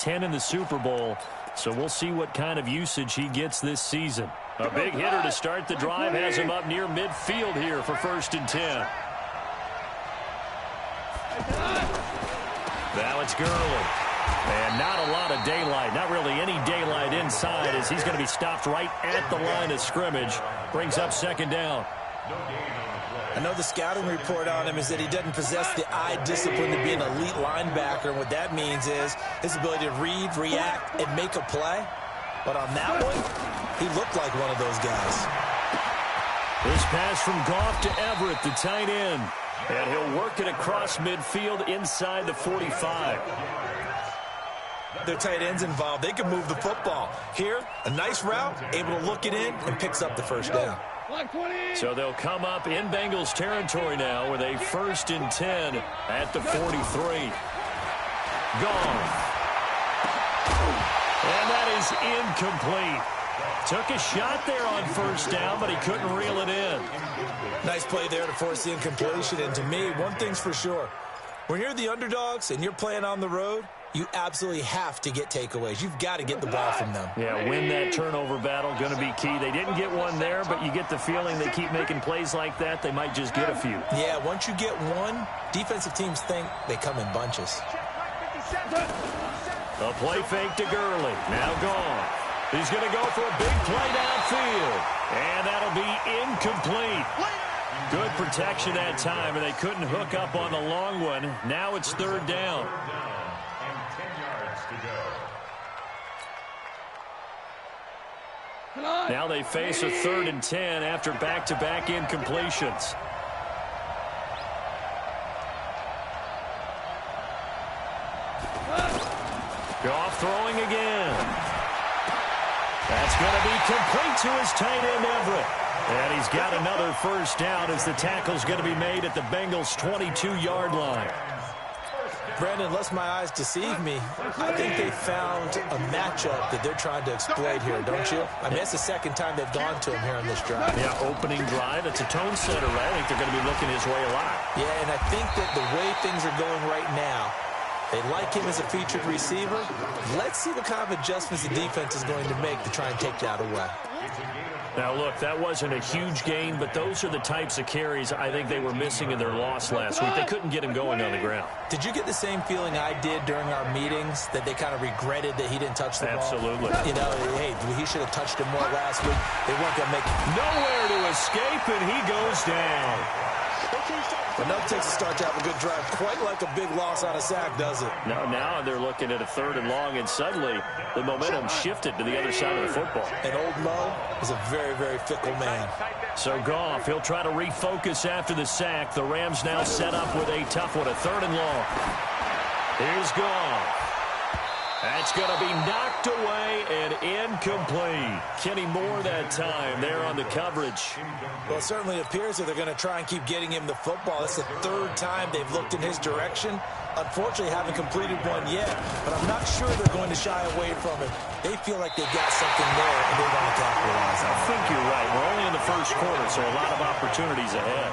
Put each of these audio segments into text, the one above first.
10 in the Super Bowl, so we'll see what kind of usage he gets this season. A big hitter to start the drive has him up near midfield here for 1st and 10. Now it's Gurley. And not a lot of daylight, not really any daylight inside, as he's going to be stopped right at the line of scrimmage. Brings up 2nd down. I know the scouting report on him is that he doesn't possess the eye discipline to be an elite linebacker. And what that means is his ability to read, react, and make a play. But on that one, he looked like one of those guys. This pass from Goff to Everett, the tight end. And he'll work it across midfield inside the 45. Their tight ends involved. They can move the football. Here, a nice route, able to look it in, and picks up the 1st down. So they'll come up in Bengals territory now with a 1st and 10 at the 43. Gone. And that is incomplete. Took a shot there on 1st down, but he couldn't reel it in. Nice play there to force the incompletion. And to me, one thing's for sure. When you're the underdogs and you're playing on the road, you absolutely have to get takeaways. You've got to get the ball from them. Yeah, win that turnover battle, going to be key. They didn't get one there, but you get the feeling they keep making plays like that, they might just get a few. Yeah, once you get one, defensive teams think they come in bunches. A play fake to Gurley. Now gone. He's going to go for a big play downfield. And that'll be incomplete. Good protection that time, and they couldn't hook up on the long one. Now it's 3rd down. Now they face a 3rd and 10 after back-to-back incompletions. Goff throwing again. That's going to be complete to his tight end, Everett. And he's got another 1st down as the tackle's going to be made at the Bengals' 22-yard line. Brandon, unless my eyes deceive me, I think they found a matchup that they're trying to exploit here, don't you? I mean, it's the 2nd time they've gone to him here on this drive. Yeah, opening drive. It's a tone setter, right? I think they're going to be looking his way a lot. Yeah, and I think that the way things are going right now, they like him as a featured receiver. Let's see what kind of adjustments the defense is going to make to try and take that away. Now, look, that wasn't a huge gain, but those are the types of carries I think they were missing in their loss last week. They couldn't get him going on the ground. Did you get the same feeling I did during our meetings, that they kind of regretted that he didn't touch the ball? Absolutely. You know, hey, he should have touched him more last week. They weren't going to make it. Nowhere to escape, and he goes down. Enough takes a start to have a good drive. Quite like a big loss on a sack, does it? Now they're looking at a 3rd and long, and suddenly the momentum shifted to the other side of the football. And old Mo is a very, very fickle man. So Goff, he'll try to refocus after the sack. The Rams now set up with a tough one, a 3rd and long. Here's Goff. That's going to be knocked away and incomplete. Kenny Moore that time there on the coverage. Well, it certainly appears that they're going to try and keep getting him the football. It's the 3rd time they've looked in his direction. Unfortunately, haven't completed one yet, but I'm not sure they're going to shy away from it. They feel like they've got something there, and they want to capitalize on it. I think you're right. We're only in the 1st quarter, so a lot of opportunities ahead.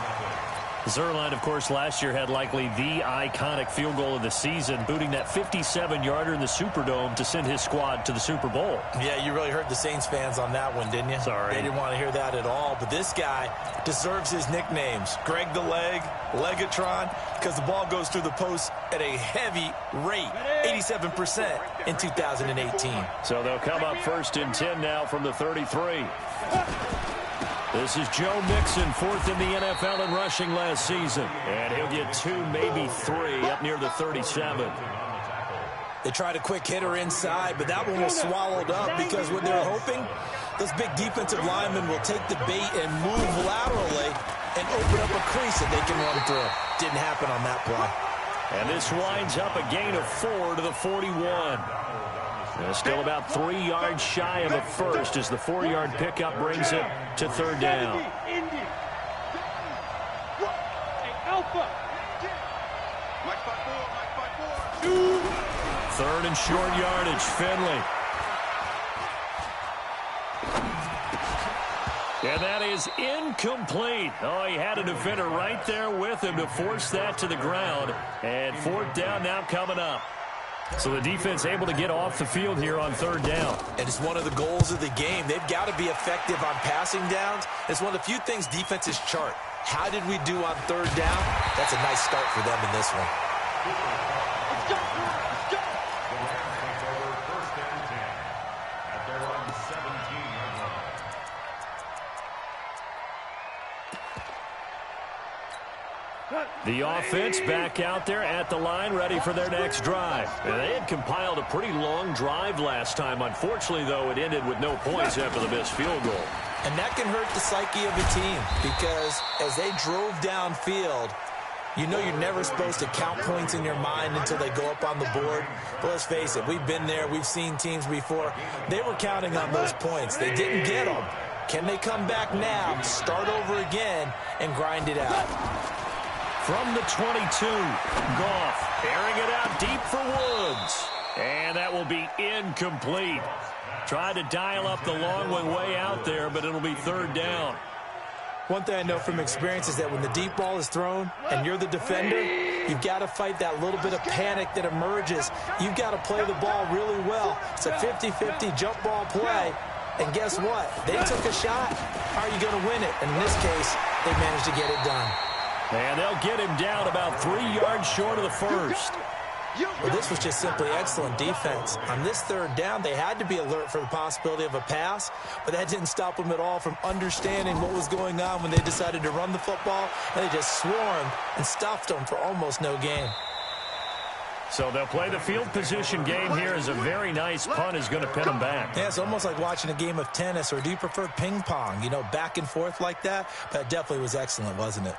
Zuerlein, of course, last year had likely the iconic field goal of the season, booting that 57-yarder in the Superdome to send his squad to the Super Bowl. Yeah, you really hurt the Saints fans on that one, didn't you? Sorry. They didn't want to hear that at all. But this guy deserves his nicknames. Greg the Leg, Legatron, because the ball goes through the post at a heavy rate, 87% in 2018. So they'll come up 1st and 10 now from the 33. This is Joe Mixon, 4th in the NFL in rushing last season. And he'll get 2, maybe 3, up near the 37. They tried a quick hitter inside, but that one was swallowed up because what they're hoping, those big defensive linemen will take the bait and move laterally and open up a crease that they can run through. Didn't happen on that play. And this winds up a gain of 4 to the 41. Still about 3 yards shy of a first as the 4-yard pickup brings it to 3rd down. Third and short yardage, Finley. And that is incomplete. Oh, he had a defender right there with him to force that to the ground. And 4th down now coming up. So the defense able to get off the field here on third down. And it's one of the goals of the game. They've got to be effective on passing downs. It's one of the few things defenses chart. How did we do on third down? That's a nice start for them in this one. Let's go. Let's go. First and 10 at their own 17-yard line. The offense back out there at the line, ready for their next drive. And they had compiled a pretty long drive last time. Unfortunately, though, it ended with no points after the missed field goal. And that can hurt the psyche of a team because as they drove downfield, you know you're never supposed to count points in your mind until they go up on the board. But let's face it, we've been there. We've seen teams before. They were counting on those points. They didn't get them. Can they come back now, start over again, and grind it out? From the 22, Goff airing it out deep for Woods. And that will be incomplete. Tried to dial up the long one way out there, but it'll be third down. One thing I know from experience is that when the deep ball is thrown and you're the defender, you've got to fight that little bit of panic that emerges. You've got to play the ball really well. It's a 50-50 jump ball play. And guess what? They took a shot. How are you going to win it? And in this case, they managed to get it done. And they'll get him down about 3 yards short of the first. Well, this was just simply excellent defense. On this third down, they had to be alert for the possibility of a pass, but that didn't stop them at all from understanding what was going on when they decided to run the football. They just swarmed and stuffed them for almost no gain. So they'll play the field position game here as a very nice punt is going to pin them back. Yeah, it's almost like watching a game of tennis, or do you prefer ping pong? You know, back and forth like that? That definitely was excellent, wasn't it?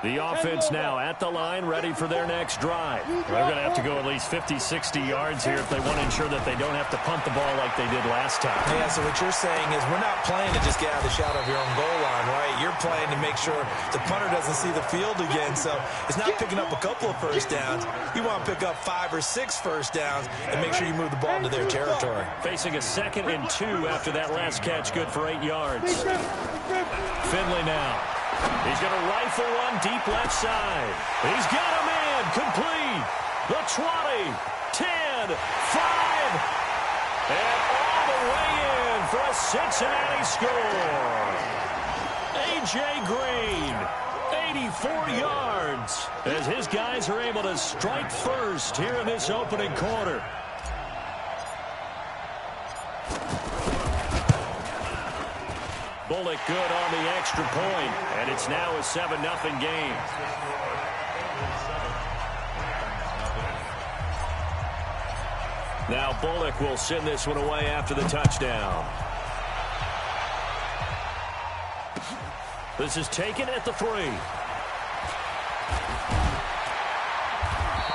The offense now at the line, ready for their next drive. They're going to have to go at least 50, 60 yards here if they want to ensure that they don't have to punt the ball like they did last time. Yeah, so what you're saying is we're not playing to just get out of the shadow of your own goal line, right? You're playing to make sure the punter doesn't see the field again. So it's not picking up a couple of first downs. You want to pick up 5 or 6 first downs and make sure you move the ball into their territory. Facing a 2nd and 2 after that last catch, good for 8 yards. Finley now. He's going to rifle one deep left side. He's got him in. Complete. The 20, 10, 5. And all the way in for a Cincinnati score. A.J. Green, 84 yards, as his guys are able to strike first here in this opening quarter. Bullock good on the extra point, and it's now a 7-0 game. Now Bullock will send this one away after the touchdown. This is taken at the 3.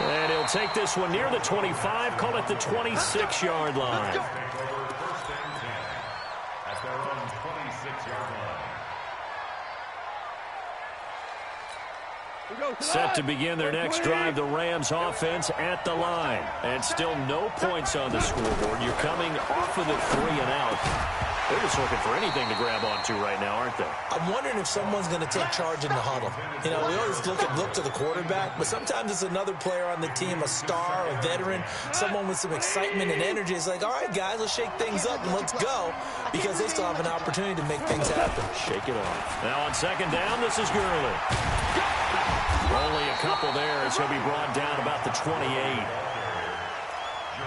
And he'll take this one near the 25, call it the 26-yard line. Set to begin their next drive, the Rams offense at the line. And still no points on the scoreboard. You're coming off of the 3 and out. They're just looking for anything to grab onto right now, aren't they? I'm wondering if someone's going to take charge in the huddle. You know, we always look to the quarterback, but sometimes it's another player on the team, a star, a veteran, someone with some excitement and energy. It's like, all right, guys, let's shake things up and let's go, because they still have an opportunity to make things happen. Shake it off. Now on 2nd down, this is Gurley. Only a couple there as he'll be brought down about the 28.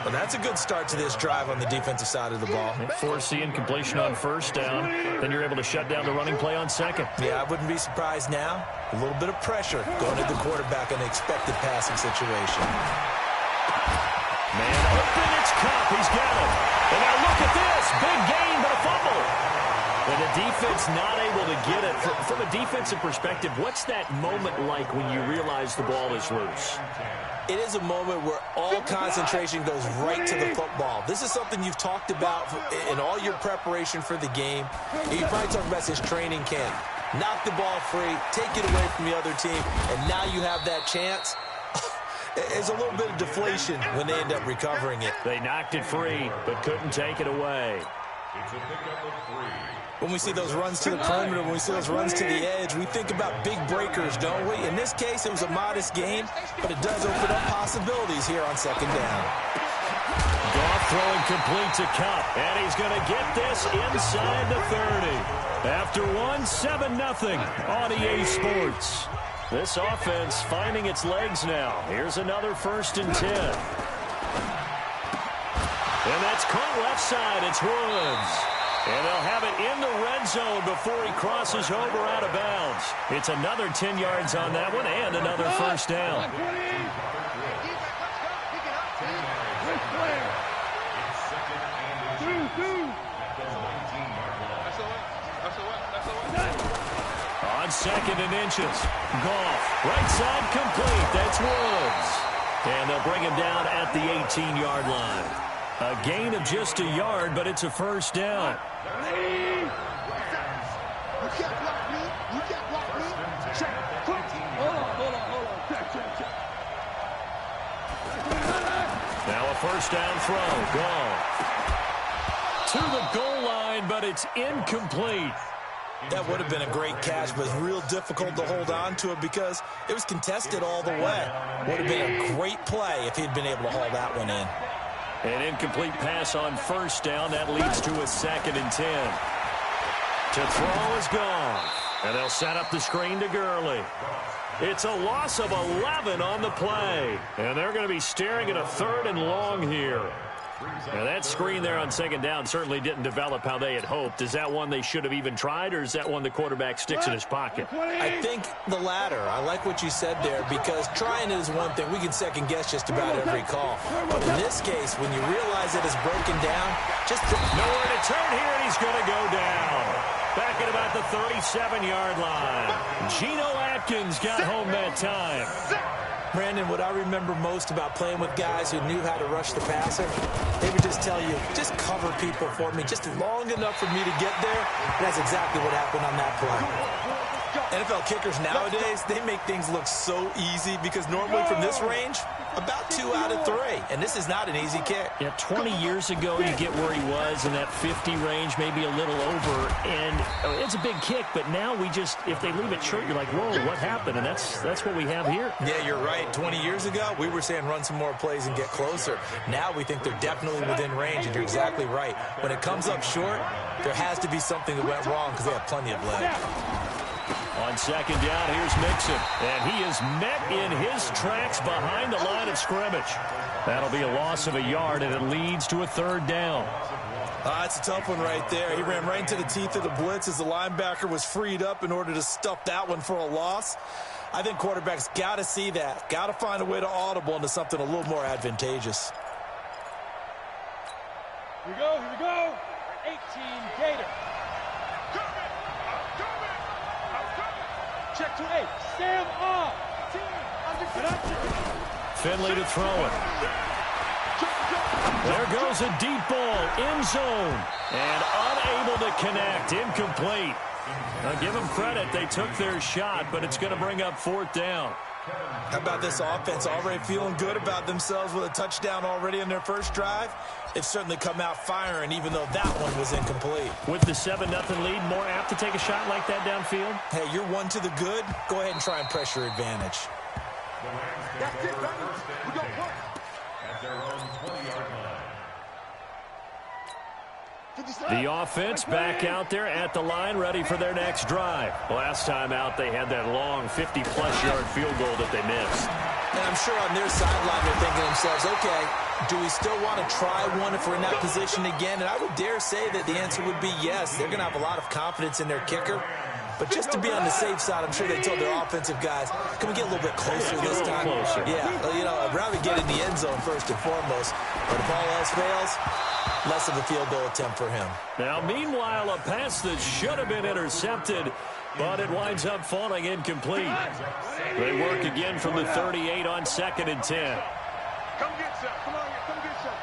Well, that's a good start to this drive on the defensive side of the ball. Forcing incompletion on 1st down. Then you're able to shut down the running play on 2nd. Yeah, I wouldn't be surprised now. A little bit of pressure going to the quarterback in an expected passing situation. Man open, it's Kupp. He's got it. And now look at this. Big gain, but a fumble. And the defense not able to get it. From a defensive perspective, what's that moment like when you realize the ball is loose? It is a moment where all concentration goes right to the football. This is something you've talked about in all your preparation for the game. You probably talked about this training camp. Knock the ball free, take it away from the other team, and now you have that chance. There's a little bit of deflation when they end up recovering it. They knocked it free, but couldn't take it away. It's a pickup of 3. When we see those runs to the perimeter, when we see those runs to the edge, we think about big breakers, don't we? In this case, it was a modest gain, but it does open up possibilities here on second down. Goff throwing complete to Kupp, and he's going to get this inside the 30. After one, 7-0 on EA Sports. This offense finding its legs now. Here's another 1st and 10. And that's caught left side. It's Woods. And they'll have it in the red zone before he crosses over out of bounds. It's another 10 yards on that one and another 1st down. On 2nd and inches. Goff. Right side complete. That's Woods. And they'll bring him down at the 18-yard line. A gain of just a yard, but it's a 1st down. You can't block me. You can't block me. Check. Hold on. Check. Now a 1st down throw. Goff to the goal line, but it's incomplete. That would have been a great catch, but it's real difficult to hold on to it because it was contested all the way. Would have been a great play if he'd been able to haul that one in. An incomplete pass on 1st down. That leads to a 2nd and 10. To throw is gone. And they'll set up the screen to Gurley. It's a loss of 11 on the play. And they're going to be staring at a 3rd and long here. Now that screen there on 2nd down certainly didn't develop how they had hoped. Is that one they should have even tried, or is that one the quarterback sticks in his pocket? I think the latter. I like what you said there, because trying it is one thing. We can second guess just about every call. But in this case, when you realize it is broken down, just nowhere to turn here, and he's going to go down. Back at about the 37-yard line. Geno Atkins got home that time. Brandon, what I remember most about playing with guys who knew how to rush the passer, they would just tell you, just cover people for me, just long enough for me to get there. And that's exactly what happened on that play. NFL kickers nowadays, they make things look so easy because normally from this range, about 2 out of 3. And this is not an easy kick. Yeah, 20 years ago, you get where he was in that 50 range, maybe a little over. And it's a big kick, but now we just, if they leave it short, you're like, whoa, what happened? And that's what we have here. Yeah, you're right. 20 years ago, we were saying run some more plays and get closer. Now we think they're definitely within range, and you're exactly right. When it comes up short, there has to be something that went wrong because they have plenty of legs. On 2nd down, here's Mixon. And he is met in his tracks behind the line of scrimmage. That'll be a loss of a yard, and it leads to a 3rd down. That's a tough one right there. He ran right into the teeth of the blitz as the linebacker was freed up in order to stuff that one for a loss. I think quarterbacks got to see that. Got to find a way to audible into something a little more advantageous. Here we go. 18 Gator. Check to 8. Sam off. Finley to throw it. There goes a deep ball, end zone, and unable to connect, incomplete. Now give them credit, they took their shot, but it's going to bring up 4th down. How about this offense already feeling good about themselves with a touchdown already in their first drive? They've certainly come out firing, even though that one was incomplete. With the 7-0 lead, more apt to take a shot like that downfield? Hey, you're one to the good. Go ahead and try and pressure advantage. That's it, baby. We go work. At their own 20-yard line. The offense back out there at the line, ready for their next drive. Last time out, they had that long 50-plus yard field goal that they missed. And I'm sure on their sideline they're thinking to themselves, okay, do we still want to try one if we're in that position again? And I would dare say that the answer would be yes. They're going to have a lot of confidence in their kicker. But just to be on the safe side, I'm sure they told their offensive guys, can we get a little bit closer this time? Closer. Yeah, you know, I'd rather get in the end zone first and foremost. But if all else fails, less of a field goal attempt for him. Now, meanwhile, a pass that should have been intercepted, but it winds up falling incomplete. They work again from the 38 on 2nd and 10. Come get some. Come on here. Come get some.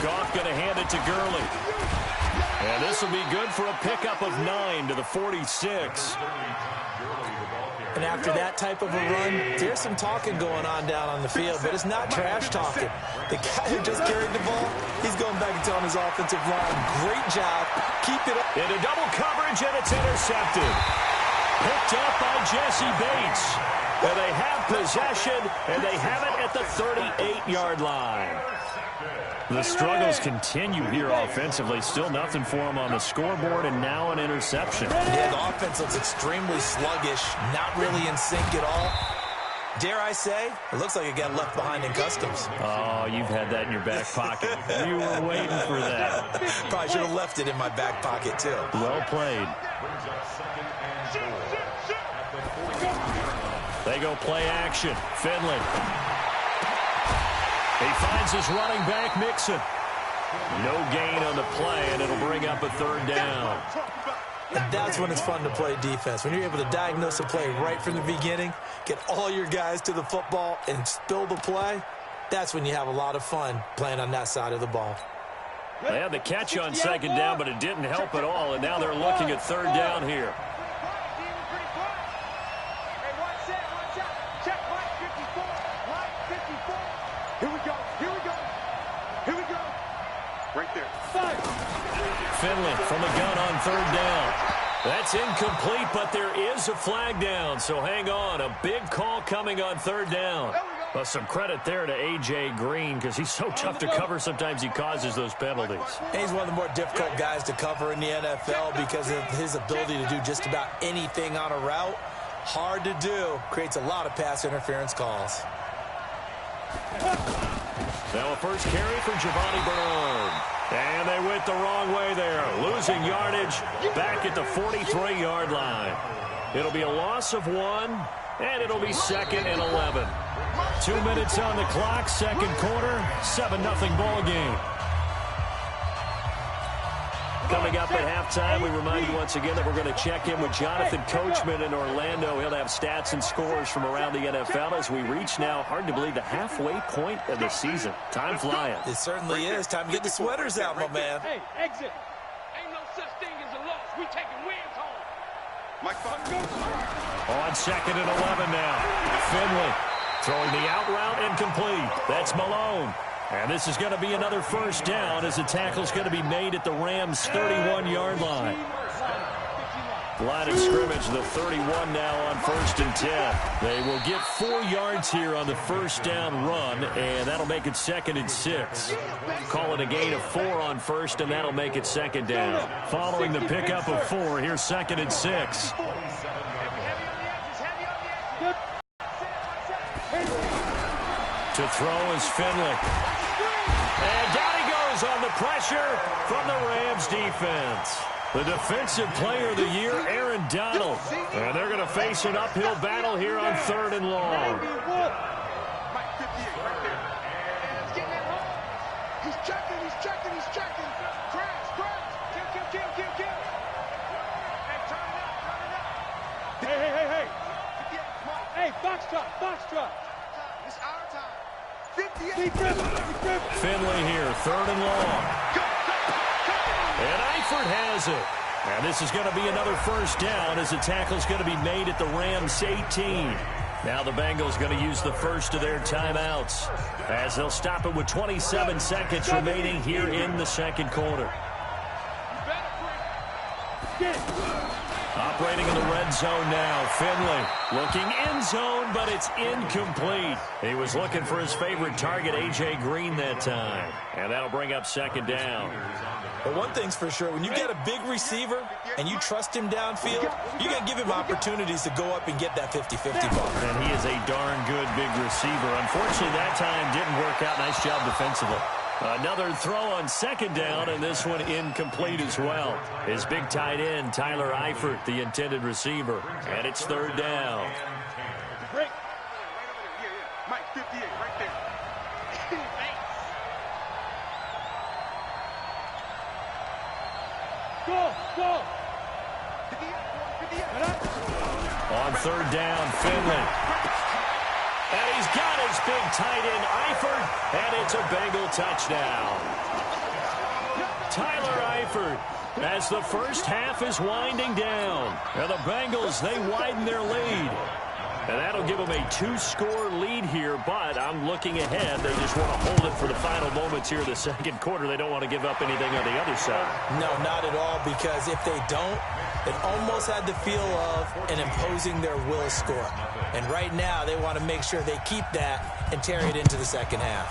Goff going to hand it to Gurley. And this will be good for a pickup of 9 to the 46. And after that type of a run, there's some talking going on down on the field, but it's not trash talking. The guy who just carried the ball, he's going back and telling his offensive line, great job, keep it up. Into double coverage, and it's intercepted. Picked up by Jesse Bates. And they have possession, and they have it at the 38-yard line. The struggles continue here offensively. Still nothing for them on the scoreboard, and now an interception. Yeah, the offense looks extremely sluggish, not really in sync at all. Dare I say, it looks like it got left behind in customs. Oh, you've had that in your back pocket. You were waiting for that. Probably should have left it in my back pocket, too. Well played. They go play action. Finley. He finds his running back, Mixon. No gain on the play, and it'll bring up a third down. And that's when it's fun to play defense. When you're able to diagnose a play right from the beginning, get all your guys to the football, and spill the play, that's when you have a lot of fun playing on that side of the ball. They had the catch on second down, but it didn't help at all, and now they're looking at third down here. Finley from the gun on third down. That's incomplete, but there is a flag down, so hang on. A big call coming on third down. Well, some credit there to A.J. Green because he's so tough to cover. Sometimes he causes those penalties. And he's one of the more difficult guys to cover in the NFL because of his ability to do just about anything on a route. Hard to do. Creates a lot of pass interference calls. Now a first carry for Giovanni Bernard. And they went the wrong way there. Losing yardage back at the 43-yard line. It'll be a loss of 1, and it'll be 2nd and 11. 2 minutes on the clock, second quarter, 7-0 ball game. Coming up at halftime, we remind you once again that we're going to check in with Jonathan Coachman in Orlando. He'll have stats and scores from around the NFL as we reach now, hard to believe, the halfway point of the season. Time flying. It certainly is. Time to get the sweaters out, my man. Hey, exit. Ain't no such thing as a loss. We taking wins home. Mike Fox. On 2nd and 11 now. Finley throwing the out route incomplete. That's Malone. And this is going to be another first down as the tackle's going to be made at the Rams' 31-yard line. Line of scrimmage, the 31 now on 1st and 10. They will get 4 yards here on the first down run, and that'll make it 2nd and 6. Call it a gain of 4 on first, and that'll make it 2nd down. Following the pickup of 4, here's 2nd and 6. To throw is Finley. And down he goes on the pressure from the Rams defense. The defensive player of the year, Aaron Donald. And they're going to face an uphill battle here on 3rd and long. He's checking. Crash. Kill. Hey, turn it up. Hey. Hey, box drop. It's our time. 58. Finley here, 3rd and long. And Eifert has it. And this is going to be another first down as the tackle's going to be made at the Rams' 18. Now the Bengals going to use the first of their timeouts as they'll stop it with 27 seconds remaining here in the second quarter. Operating in the red zone now, Finley looking end zone, but it's incomplete. He was looking for his favorite target, A.J. Green, that time. And that'll bring up 2nd down. But one thing's for sure, when you get a big receiver and you trust him downfield, you got to give him opportunities to go up and get that 50-50 ball. And he is a darn good big receiver. Unfortunately, that time didn't work out. Nice job defensively. Another throw on 2nd down, and this one incomplete as well. His big tight end, Tyler Eifert, the intended receiver. And it's 3rd down. Break. Mike, 58, right there. Go. 58. On 3rd down, Finley. And he's got his big tight end, Eifert, and it's a Bengal touchdown. Tyler Eifert, as the first half is winding down. And the Bengals, they widen their lead. And that'll give them a 2-score lead here, but I'm looking ahead. They just want to hold it for the final moments here in the second quarter. They don't want to give up anything on the other side. No, not at all, because if they don't, it almost had the feel of an imposing their will score. And right now, they want to make sure they keep that and carry it into the second half.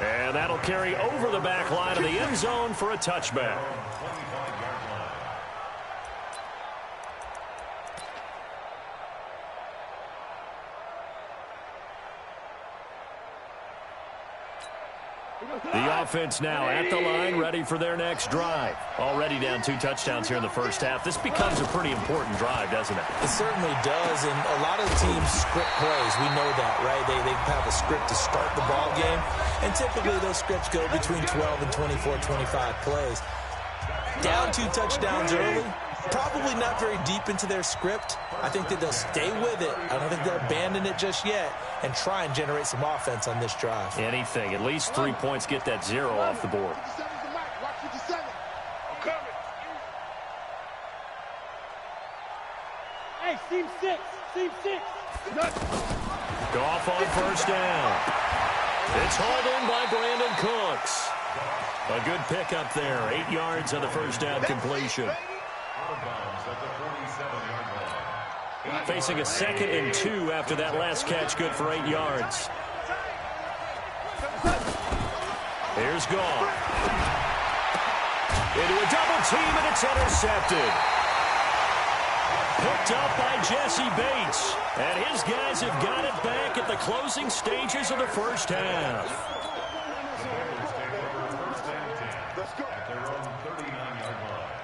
And that'll carry over the back line of the end zone for a touchback. The offense now at the line, ready for their next drive. Already down 2 touchdowns here in the first half. This becomes a pretty important drive, doesn't it? It certainly does, and a lot of teams script plays. We know that, right? They have a script to start the ball game, and typically those scripts go between 12 and 24, 25 plays. Down 2 touchdowns early, probably not very deep into their script. I think that they'll stay with it. I don't think they'll abandon it just yet and try and generate some offense on this drive. Anything. At least 3 points, get that 0 off the board. Hey, Team 6. Team 6. Goff on first down. It's hauled in by Brandon Cooks. A good pickup there. 8 yards on the first down completion. Facing a 2nd and 2 after that last catch, good for 8 yards. Here's Goff. Into a double team, and it's intercepted. Picked up by Jesse Bates. And his guys have got it back at the closing stages of the first half. At their own 39-yard line.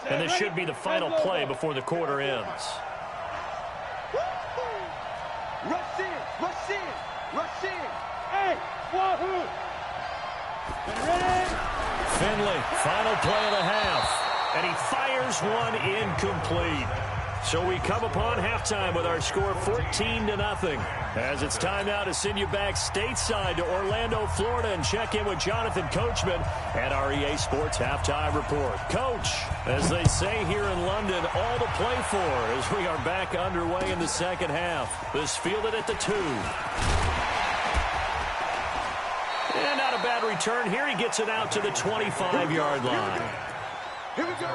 And this should be the final play before the quarter ends. Rush in, rush in, rush in. Hey, wahoo! Ready? Finley, final play of the half. And he fires one incomplete. So we come upon halftime with our score 14-0. As it's time now to send you back stateside to Orlando, Florida, and check in with Jonathan Coachman at our EA Sports Halftime Report. Coach, as they say here in London, all to play for as we are back underway in the second half. This fielded at the 2. And not a bad return here. He gets it out to the 25-yard line. Here we go.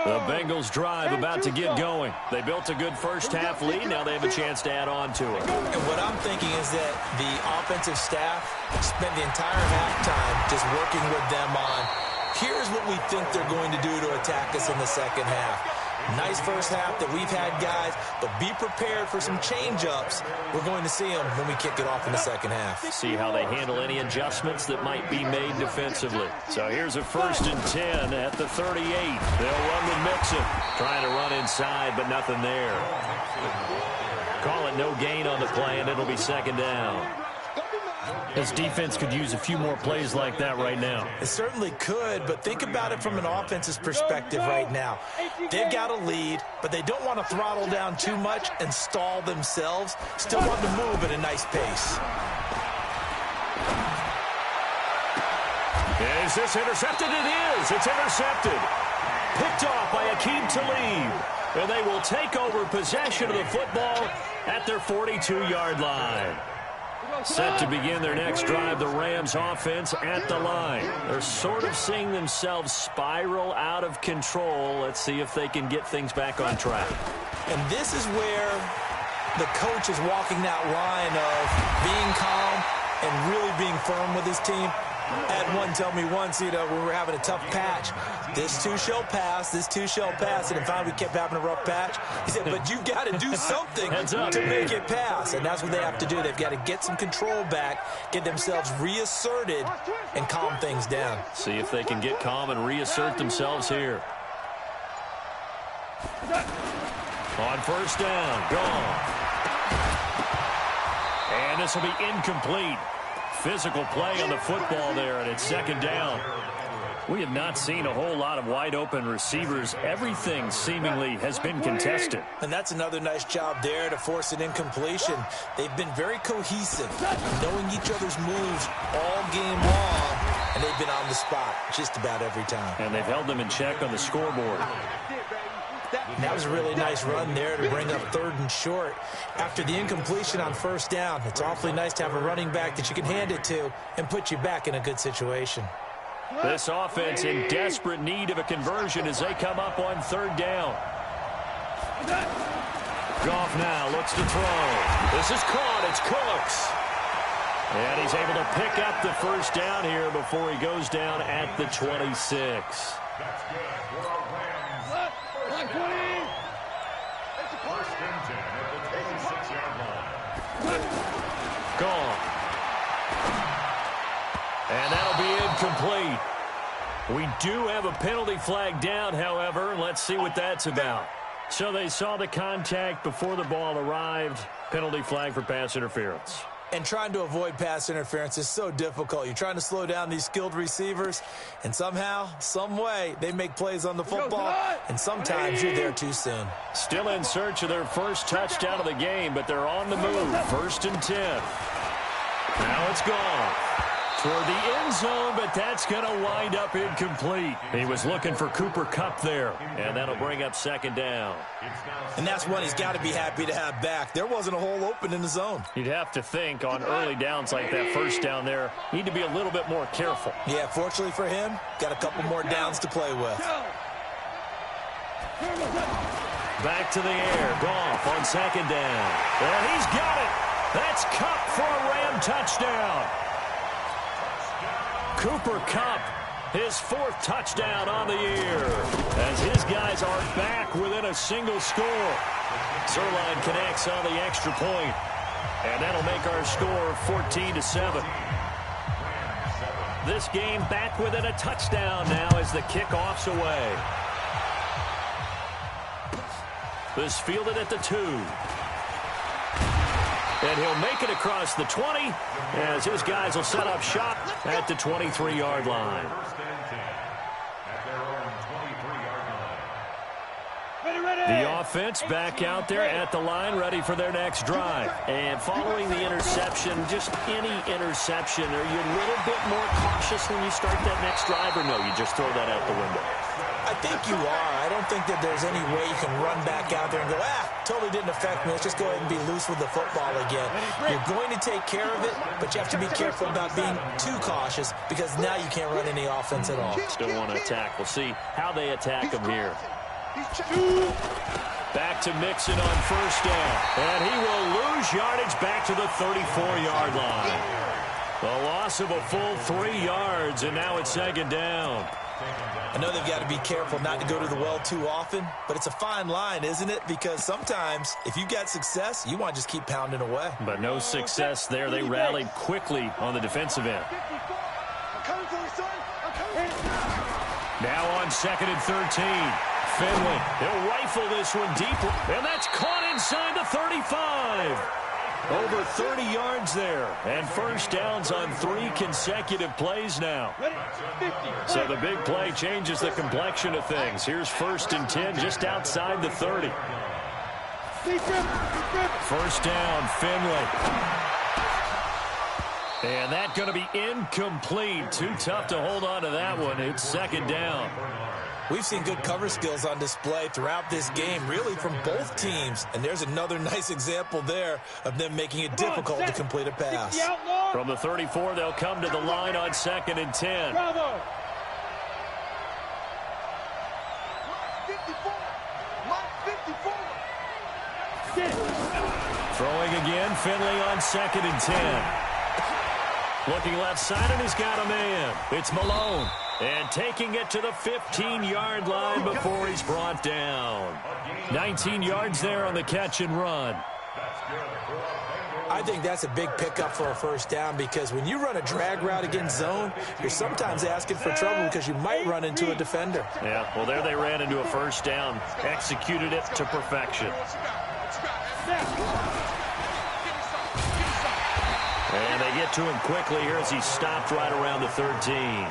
The Bengals drive about to get going. They built a good first half lead. Now they have a chance to add on to it. And what I'm thinking is that the offensive staff spent the entire halftime just working with them on, here's what we think they're going to do to attack us in the second half. Nice first half that we've had, guys, but be prepared for some change-ups. We're going to see them when we kick it off in the second half. See how they handle any adjustments that might be made defensively. So here's a 1st and 10 at the 38. They'll run with Mixon. Trying to run inside, but nothing there. Call it no gain on the play, and it'll be 2nd down. This defense could use a few more plays like that right now. It certainly could, but think about it from an offense's perspective right now. They've got a lead, but they don't want to throttle down too much and stall themselves. Still want to move at a nice pace. Is this intercepted? It is. It's intercepted. Picked off by Aqib Talib. And they will take over possession of the football at their 42-yard line. Set to begin their next drive, the Rams offense at the line. They're sort of seeing themselves spiral out of control. Let's see if they can get things back on track. And this is where the coach is walking that line of being calm and really being firm with his team. I had one tell me once, when we were having a tough patch, this too shall pass, this too shall pass. And finally we kept having a rough patch. He said, but you've got to do something to make it pass. And that's what they have to do. They've got to get some control back, get themselves reasserted, and calm things down. See if they can get calm and reassert themselves here. On first down, gone. And this will be incomplete. Physical play on the football there, and it's 2nd down. We have not seen a whole lot of wide-open receivers. Everything seemingly has been contested. And that's another nice job there to force an incompletion. They've been very cohesive, knowing each other's moves all game long, and they've been on the spot just about every time. And they've held them in check on the scoreboard. That was a really nice run there to bring up 3rd and short. After the incompletion on 1st down, it's awfully nice to have a running back that you can hand it to and put you back in a good situation. This offense in desperate need of a conversion as they come up on 3rd down. Goff now looks to throw. This is caught. It's Cooks. And he's able to pick up the 1st down here before he goes down at the 26. That's good for our Rams. First and 10 at the 26-yard line. Gone. And that'll be incomplete. We do have a penalty flag down, however. Let's see what that's about. So they saw the contact before the ball arrived. Penalty flag for pass interference. And trying to avoid pass interference is so difficult. You're trying to slow down these skilled receivers, and somehow, some way, they make plays on the football, and sometimes you're there too soon. Still in search of their first touchdown of the game, but they're on the move. 1st and 10. Now it's gone. Toward the end zone, but that's going to wind up incomplete. He was looking for Cooper Kupp there, and that'll bring up 2nd down. And that's one he's got to be happy to have back. There wasn't a hole open in the zone. You'd have to think on early downs like that 1st down there, need to be a little bit more careful. Yeah, fortunately for him, got a couple more downs to play with. Back to the air. Goff on 2nd down. And he's got it. That's Kupp for a Ram touchdown. Cooper Kupp, his 4th touchdown on the year, as his guys are back within a single score. Zuerlein connects on the extra point, and that'll make our score 14-7. This game back within a touchdown now as the kickoff's away. This fielded at the 2. And he'll make it across the 20 as his guys will set up shop at the 23-yard line. First and 10 at their own 23-yard line. The offense back out there at the line, ready for their next drive. And following the interception, just any interception, are you a little bit more cautious when you start that next drive, or no, you just throw that out the window? I think you are. I don't think that there's any way you can run back out there and go, totally didn't affect me. Let's just go ahead and be loose with the football again. You're going to take care of it, but you have to be careful about being too cautious because now you can't run any offense at all. Still want to attack. We'll see how they attack him here. Back to Mixon on 1st down. And he will lose yardage back to the 34-yard line. The loss of a full 3 yards, and now it's 2nd down. I know they've got to be careful not to go to the well too often, but it's a fine line, isn't it? Because sometimes, if you've got success, you want to just keep pounding away. But no success there. They rallied quickly on the defensive end. Now on 2nd and 13. Finley, he'll rifle this one deeper, and that's caught inside the 35. Over 30 yards there, and 1st downs on 3 consecutive plays now. So the big play changes the complexion of things. Here's 1st and 10 just outside the 30. 1st down, Finley. And that's going to be incomplete. Too tough to hold on to that one. It's 2nd down. We've seen good cover skills on display throughout this game, really from both teams. And there's another nice example there of them making it difficult to complete a pass. From the 34, they'll come to the line on 2nd and 10. Throwing again, Finley on 2nd and 10. Looking left side, and he's got a man. It's Malone. And taking it to the 15-yard line before he's brought down. 19 yards there on the catch and run. I think that's a big pickup for a 1st down because when you run a drag route against zone, you're sometimes asking for trouble because you might run into a defender. Yeah, well, there they ran into a 1st down. Executed it to perfection. And they get to him quickly here as he stopped right around the 13.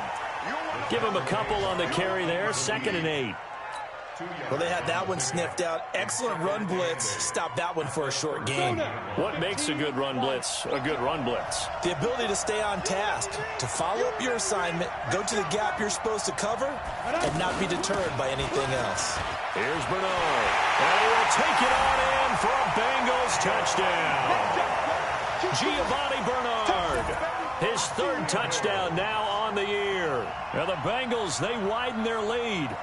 Give him a couple on the carry there. 2nd and 8. Well, they had that one sniffed out. Excellent run blitz. Stop that one for a short gain. What makes a good run blitz a good run blitz? The ability to stay on task, to follow up your assignment, go to the gap you're supposed to cover, and not be deterred by anything else. Here's Bernard. And he will take it on in for a Bengals touchdown. Giovanni Bernard. His 3rd touchdown now on the year. Now the Bengals, they widen their lead.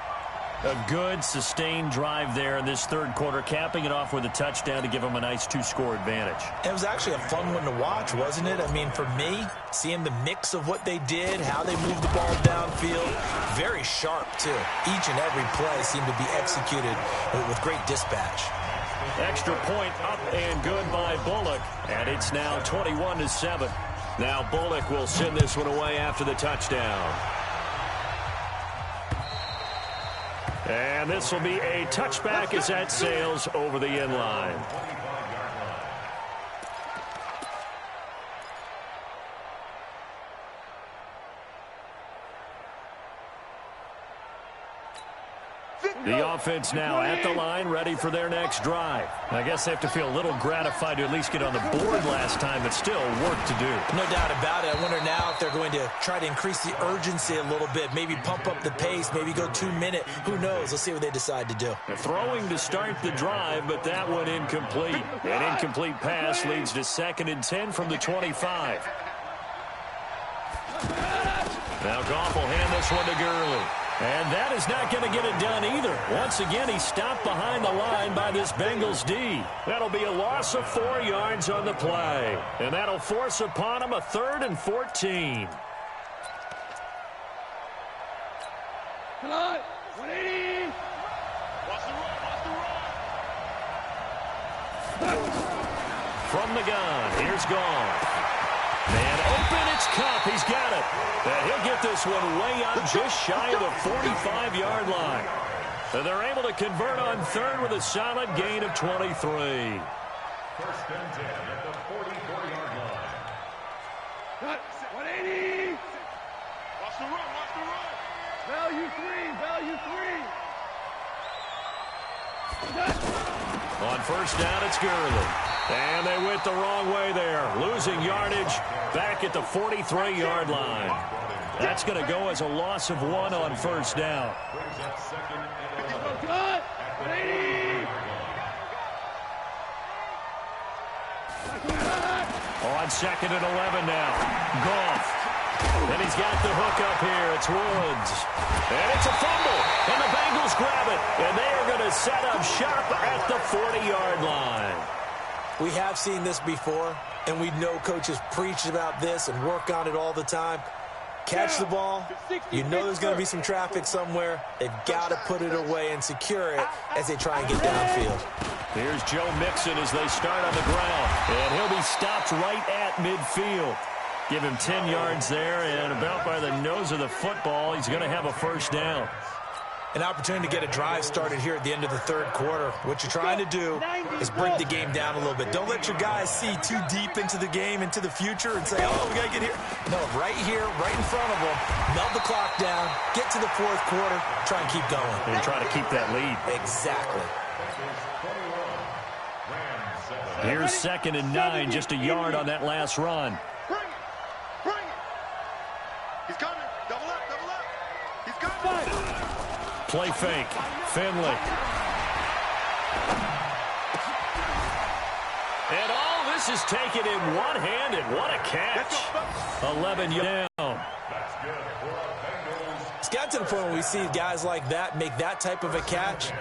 A good, sustained drive there in this 3rd quarter, capping it off with a touchdown to give them a nice 2-score advantage. It was actually a fun one to watch, wasn't it? I mean, for me, seeing the mix of what they did, how they moved the ball downfield, very sharp, too. Each and every play seemed to be executed with great dispatch. Extra point up and good by Bullock, and it's now 21-7. Now Bullock will send this one away after the touchdown. And this will be a touchback as that sails over the end line. The offense now at the line, ready for their next drive. I guess they have to feel a little gratified to at least get on the board last time, but still work to do. No doubt about it. I wonder now if they're going to try to increase the urgency a little bit, maybe pump up the pace, maybe go 2-minute. Who knows? Let's see what they decide to do. They're throwing to start the drive, but that one incomplete. An incomplete pass leads to 2nd and 10 from the 25. Now Goff will hand this one to Gurley. And that is not going to get it done either. Once again, he's stopped behind the line by this Bengals D. That'll be a loss of 4 yards on the play. And that'll force upon him a 3rd and 14. Come on, 180. From the gun, here's Goff. Man open, it's Kupp. He's got it. And he'll get this one way out just shy of the 45-yard line. And they're able to convert on 3rd with a solid gain of 23. 1st and 10 at the 44-yard line. Cut, 180. Watch the run, watch the run. Value 3, value 3. Cut. On 1st down, it's Gurley. And they went the wrong way there. Losing yardage back at the 43-yard line. That's going to go as a loss of 1 on 1st down. Cut. 180. On 2nd and 11 now. Goff. And he's got the hook up here. It's Woods. And it's a fumble. And the Bengals grab it. And they are going to set up shop at the 40-yard line. We have seen this before, and we know coaches preach about this and work on it all the time. Catch the ball. You know there's going to be some traffic somewhere. They've got to put it away and secure it as they try and get downfield. Here's Joe Mixon as they start on the ground. And he'll be stopped right at midfield. Give him 10 yards there, and about by the nose of the football, he's going to have a 1st down. An opportunity to get a drive started here at the end of the 3rd quarter. What you're trying to do is bring the game down a little bit. Don't let your guys see too deep into the game, into the future, and say, oh, we got to get here. No, right here, right in front of them, melt the clock down, get to the 4th quarter, try and keep going. And try to keep that lead. Exactly. Here's 2nd and 9, just a yard on that last run. Bring it. Bring it. He's coming. Double up, double up. He's coming. Play fake. Finley. And all this is taken in one hand, and what a catch. 11 down. It's got to the point where we see guys like that make that type of a catch.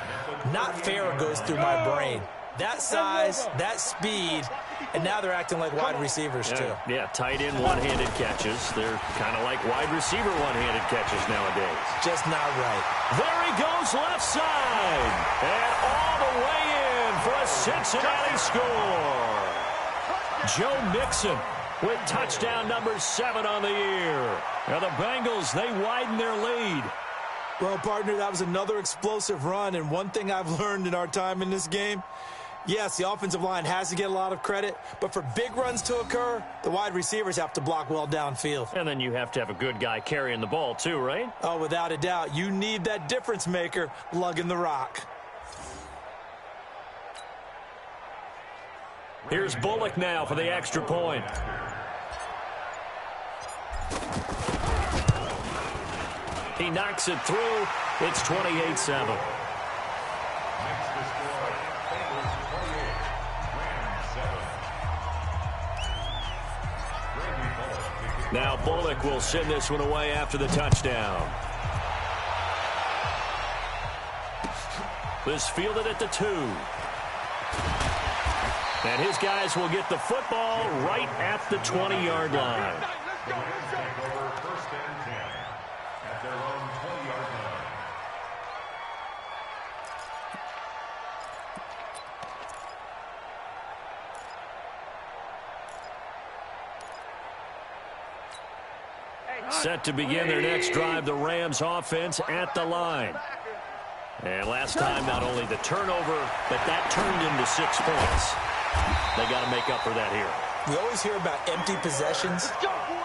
Not fair goes through my brain. That size, that speed, and now they're acting like wide receivers too. Yeah, tight end one-handed catches. They're kind of like wide receiver one-handed catches nowadays. Just not right. There he goes left side. And all the way in for a Cincinnati score. Joe Mixon with touchdown number 7 on the year. Now the Bengals, they widen their lead. Well, partner, that was another explosive run, and one thing I've learned in our time in this game, Yes, the offensive line has to get a lot of credit, but for big runs to occur, the wide receivers have to block well downfield. And then you have to have a good guy carrying the ball too, right? Oh, without a doubt. You need that difference maker lugging the rock. Here's Bullock now for the extra point. He knocks it through. It's 28-7. Now Bullock will send this one away after the touchdown. This fielded at the 2. And his guys will get the football right at the 20-yard line. First and 10 at their own 20-yard line. Set to begin their next drive, the Rams offense at the line. And last time, not only the turnover, but that turned into 6 points. They got to make up for that here. We always hear about empty possessions,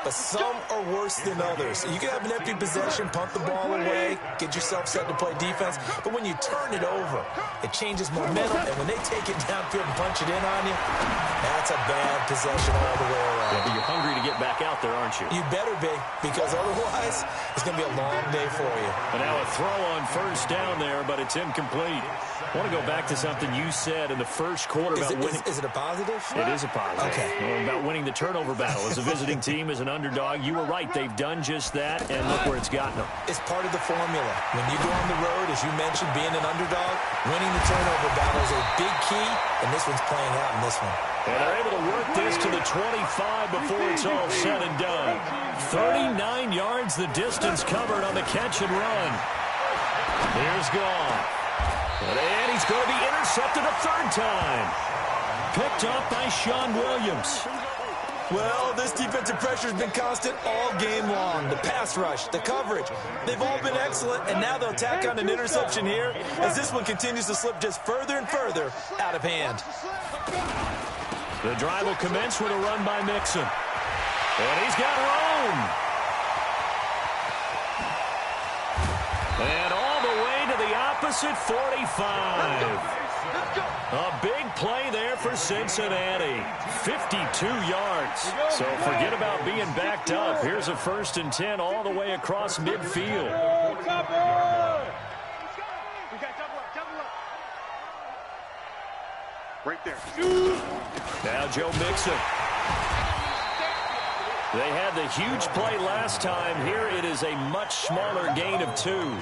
but some are worse than others. You can have an empty possession, punt the ball away, get yourself set to play defense, but when you turn it over, it changes momentum, and when they take it downfield and punch it in on you, that's a bad possession all the way around. Yeah, but you're hungry to get back out there, aren't you? You better be, because otherwise, it's going to be a long day for you. And now a throw on first down there, but it's incomplete. I want to go back to something you said in the first quarter about winning. Is it a positive? It is a positive. Okay. About winning the turnover battle. As a visiting team, as an underdog, you were right. They've done just that, and look where it's gotten them. It's part of the formula. When you go on the road, as you mentioned, being an underdog, winning the turnover battle is a big key, and this one's playing out in this one. And they're able to work this to the 25 before it's all said and done. 39 yards the distance covered on the catch and run. Here's Goff. And he's going to be intercepted a third time. Picked up by Sean Williams. Well, this defensive pressure has been constant all game long. The pass rush, the coverage, they've all been excellent, and now they'll tack on an interception here as this one continues to slip just further and further out of hand. The drive will commence with a run by Mixon. And he's got room. And all the way to the opposite 45. A big play there for Cincinnati. 52 yards. So forget about being backed up. Here's a 1st and 10 all the way across midfield. Right there. Now Joe Mixon. They had the huge play last time. Here it is a much smaller gain of 2.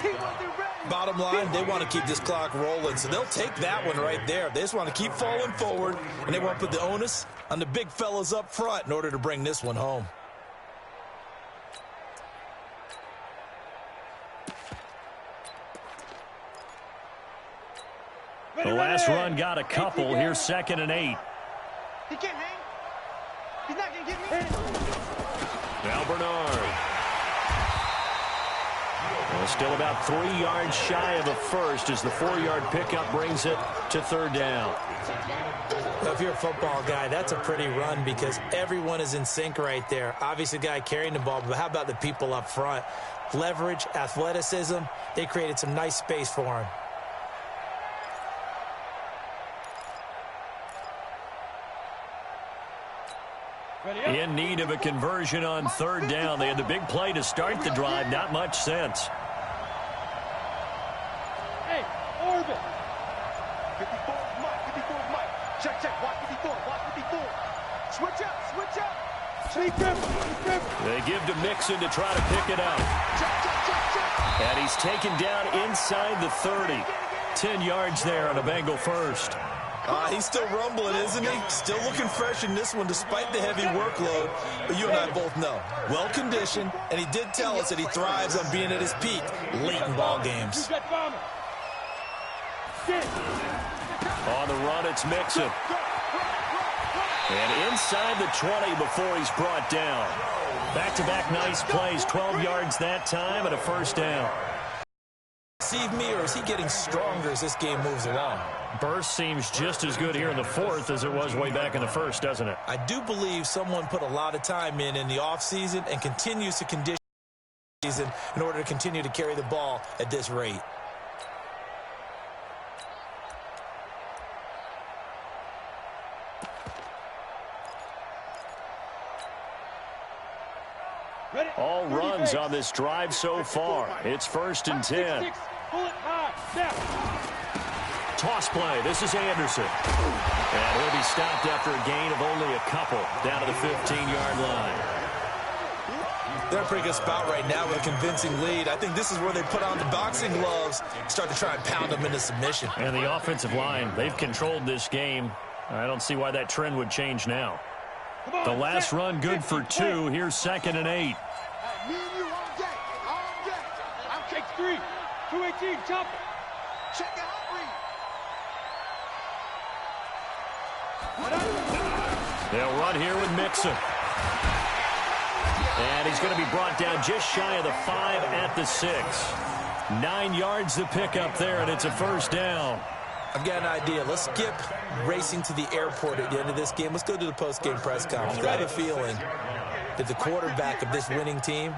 Bottom line, they want to keep this clock rolling, so they'll take that one right there. They just want to keep falling forward, and they want to put the onus on the big fellas up front in order to bring this one home. The last run got a couple. Here's 2nd and 8. He can't hang. He's not going to get me. Now Bernard. Well, still about 3 yards shy of a first as the 4-yard pickup brings it to 3rd down. Well, if you're a football guy, that's a pretty run because everyone is in sync right there. Obviously, the guy carrying the ball, but how about the people up front? Leverage, athleticism, they created some nice space for him. In need of a conversion on 3rd down. They had the big play to start the drive. Not much sense. Hey, Orbit. 54 is Mike. 54 is Mike. Check, check. Watch 54. Watch 54. Switch up. Switch up. They give to Mixon to try to pick it up. Check, check, check, check. And he's taken down inside the 30. 10 yards there on a Bengal first. He's still rumbling, isn't he? Still looking fresh in this one despite the heavy workload. But you and I both know, well-conditioned, and he did tell us that he thrives on being at his peak late in ball games. On the run, it's Mixon. And inside the 20 before he's brought down. Back-to-back nice plays, 12 yards that time and a 1st down. Deceive me, or is he getting stronger as this game moves along? Burst seems just as good here in the fourth as it was way back in the first, doesn't it? I do believe someone put a lot of time in the offseason and continues to condition the season in order to continue to carry the ball at this rate. All runs on this drive so far. It's 1st and 10. Toss play. This is Anderson. And he'll be stopped after a gain of only a couple down to the 15-yard line. They're in a pretty good spot right now with a convincing lead. I think this is where they put on the boxing gloves, start to try and pound them into submission. And the offensive line, they've controlled this game. I don't see why that trend would change now. The last run good for 2. Here's 2nd and 8. Me and you all day. All day. I'll take 3. 218, jump it. Check it out, They'll run here with Mixon. And he's going to be brought down just shy of the 5 at the 6. 9 yards to pick up there, and it's a 1st down. I've got an idea. Let's skip racing to the airport at the end of this game. Let's go to the post-game press conference. I have a feeling that the quarterback of this winning team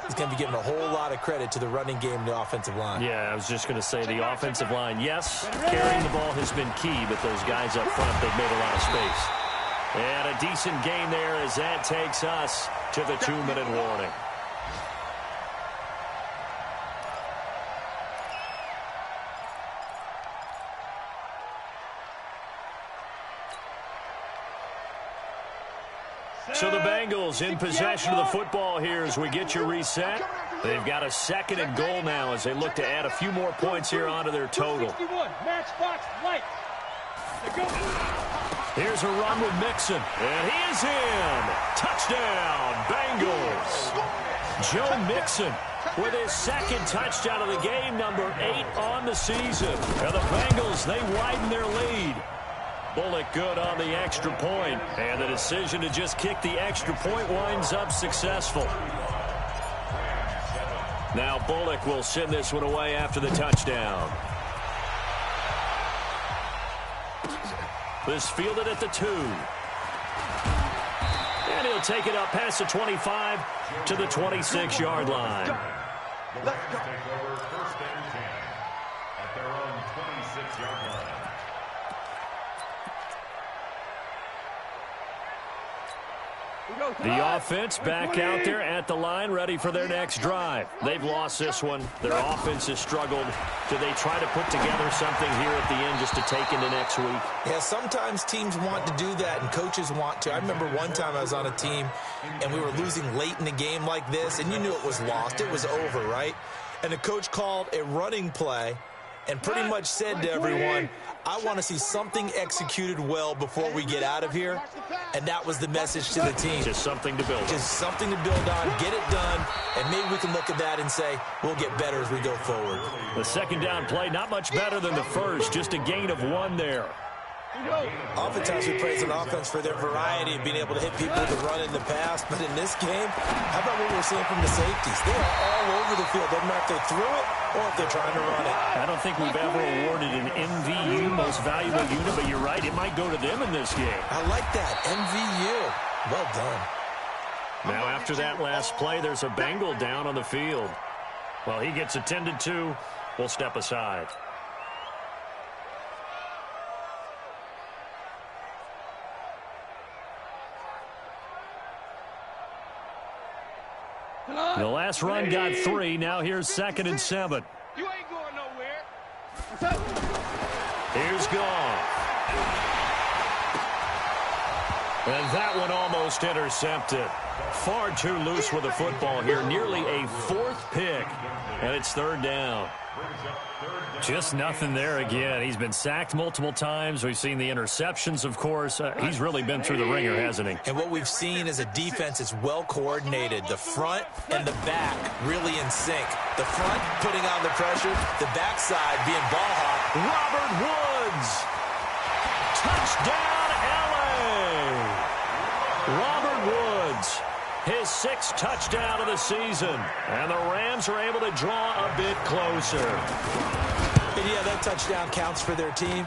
is going to be giving a whole lot of credit to the running game and the offensive line. Yeah, I was just going to say the offensive line, yes, carrying the ball has been key, but those guys up front, they've made a lot of space. And a decent gain there as that takes us to the 2-minute warning. So the Bengals in possession of the football here as we get you reset. They've got a 2nd and goal now as they look to add a few more points here onto their total. Here's a run with Mixon, and he is in. Touchdown, Bengals. Joe Mixon with his 2nd touchdown of the game, number 8 on the season. And the Bengals, they widen their lead. Bullock good on the extra point, and the decision to just kick the extra point winds up successful. Now Bullock will send this one away after the touchdown. This fielded at the 2. And he'll take it up past the 25 to the 26-yard line. Let's take over 1st and 10 at their own 26-yard line. The offense back out there at the line, ready for their next drive. They've lost this one. Their offense has struggled. Do they try to put together something here at the end just to take into next week? Yeah, sometimes teams want to do that and coaches want to. I remember one time I was on a team and we were losing late in the game like this, and you knew it was lost. It was over, right? And the coach called a running play and pretty much said to everyone, I want to see something executed well before we get out of here. And that was the message to the team. Just something to build on. Just something to build on, get it done, and maybe we can look at that and say, we'll get better as we go forward. The 2nd down play, not much better than the first, just a gain of 1 there. Oftentimes we praise an offense for their variety of being able to hit people with the run in the past, but in this game, how about what we're seeing from the safeties? They are all over the field. Doesn't matter if they threw it or if they're trying to run it. I don't think we've ever awarded an MVU, most valuable unit, but you're right, it might go to them in this game. I like that, MVU. Well done. Now after that last play, there's a Bengal down on the field. Well, he gets attended to. We'll step aside. The last run got 3. Now here's 2nd and 7. You ain't going nowhere. Here's Goff. And that one almost intercepted. Far too loose with the football here. Nearly a 4th pick. And it's 3rd down. Just nothing there again. He's been sacked multiple times. We've seen the interceptions, of course. He's really been through the ringer, hasn't he? And what we've seen is a defense that's well coordinated. The front and the back really in sync. The front putting on the pressure. The backside being ball hawk. Robert Woods. Touchdown, L.A. Robert Woods. His 6th touchdown of the season. And the Rams are able to draw a bit closer. And yeah, that touchdown counts for their team.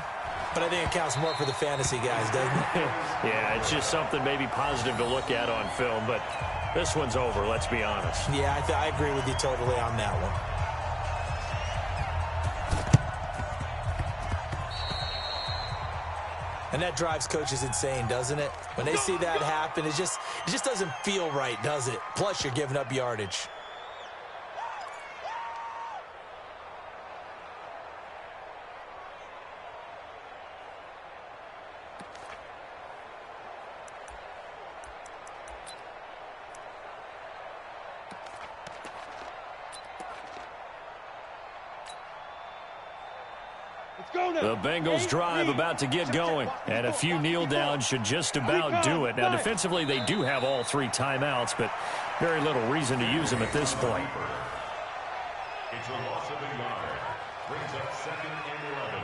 But I think it counts more for the fantasy guys, doesn't it? Yeah, it's just something maybe positive to look at on film, but this one's over, let's be honest. Yeah, I agree with you totally on that one. And that drives coaches insane, doesn't it? When they see that happen, it just doesn't feel right, does it? Plus, you're giving up yardage. The Bengals drive about to get going, and a few kneel downs should just about do it. Now, defensively, they do have all 3 timeouts, but very little reason to use them at this point. It's a loss of a yard. Brings up 2nd and 11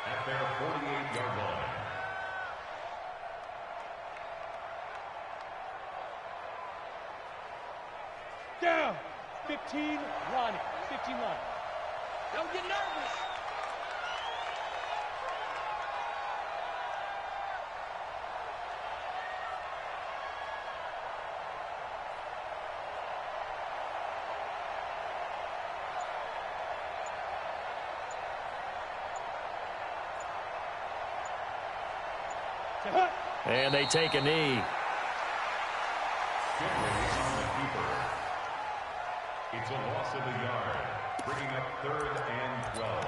at their 48-yard line. Down. 15, Ronnie. 15 line. Don't get nervous. And they take a knee. It's a loss of a yard, bringing up 3rd and 12.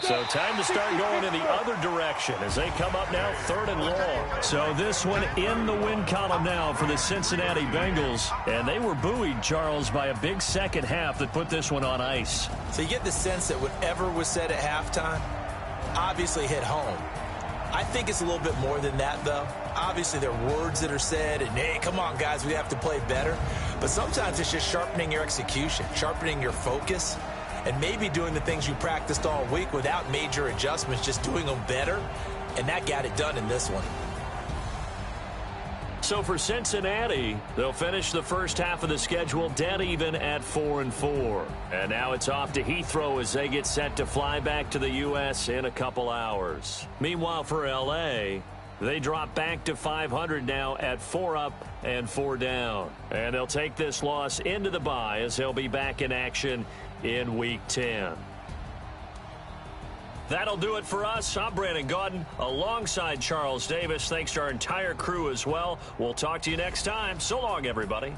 So time to start going in the other direction as they come up now 3rd and long. So this one in the win column now for the Cincinnati Bengals. And they were buoyed, Charles, by a big second half that put this one on ice. So you get the sense that whatever was said at halftime obviously hit home. I think it's a little bit more than that, though. Obviously, there are words that are said, and, hey, come on, guys, we have to play better. But sometimes it's just sharpening your execution, sharpening your focus, and maybe doing the things you practiced all week without major adjustments, just doing them better. And that got it done in this one. So for Cincinnati, they'll finish the first half of the schedule dead even at 4-4. And now it's off to Heathrow as they get set to fly back to the U.S. in a couple hours. Meanwhile, for L.A., they drop back to 500 now at 4 up and 4 down. And they'll take this loss into the bye as they'll be back in action in Week 10. That'll do it for us. I'm Brandon Gaudin alongside Charles Davis. Thanks to our entire crew as well. We'll talk to you next time. So long, everybody.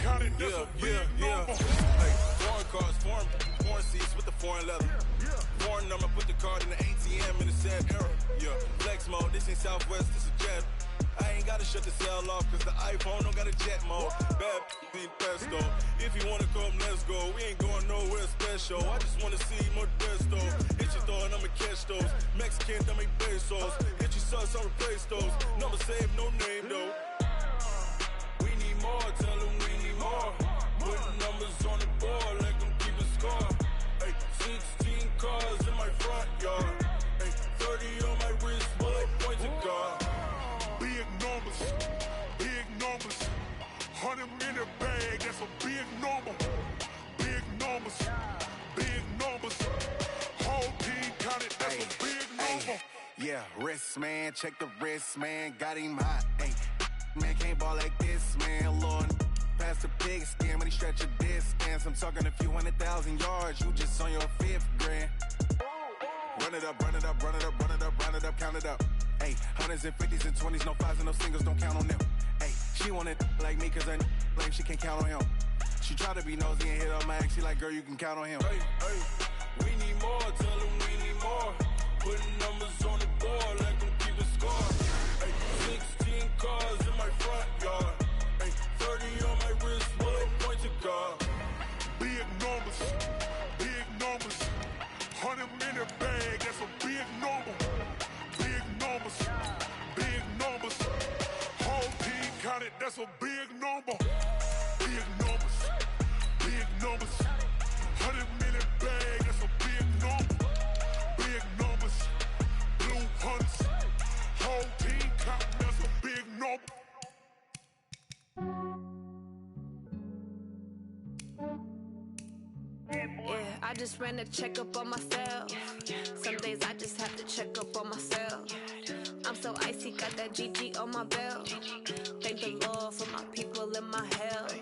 counted, that's a big number. Hey, foreign cars, foreign seats with the foreign leather. Foreign number, put the card in the ATM in the sad era. Yeah, flex mode, this ain't Southwest, this is Jet. I ain't gotta shut the cell off, cause the iPhone don't got a jet mode. Bad need pesto. If you wanna come, let's go. We ain't going nowhere special. I just wanna see Modesto. Hit your door and I'ma catch those. Mexican, I make pesos. Hit your sus, I'll replace those. Number saved, no name though. We need more, tell them we need more. Putting numbers on the board, let them keep a score. Hey, 16 cars in my front yard. Hey, 30 on my wrist, bullet point to God. Big numbers, 100 in the bag, that's a big number. Big numbers, whole team counted, that's a big number. Yeah, wrist man, check the wrist man, got him hot. Ay, man can't ball like this, man. Lord, pass the big skin when he stretch a distance. I'm talking a few 100,000 yards, you just on your 5th grand. Run it up, run it up, run it up, run it up, run it up, count it up. Hey, hundreds and 50s and 20s, no 5s and no singles, don't count on them. Hey, she want it like me cause I like she can't count on him. She try to be nosy and hit up my ex, she like, girl, you can count on him. Hey, we need more, tell them we need more. Putting numbers on the board, let them keep a score. Hey, 16 cars in my front yard. Hey, 30 on my wrist, bullet point to God. Big numbers, 100 in the bag, that's a big number. Big numbers, whole team counted, that's a big number. Big numbers, 100 in the bag, that's a big number. Big numbers, blue hunts, whole team counted, that's a big number. Yeah, I just ran a checkup on myself. Some days I just have to check up on myself. I'm so icy, got that GG on my belt. Thank the Lord for my people and my health.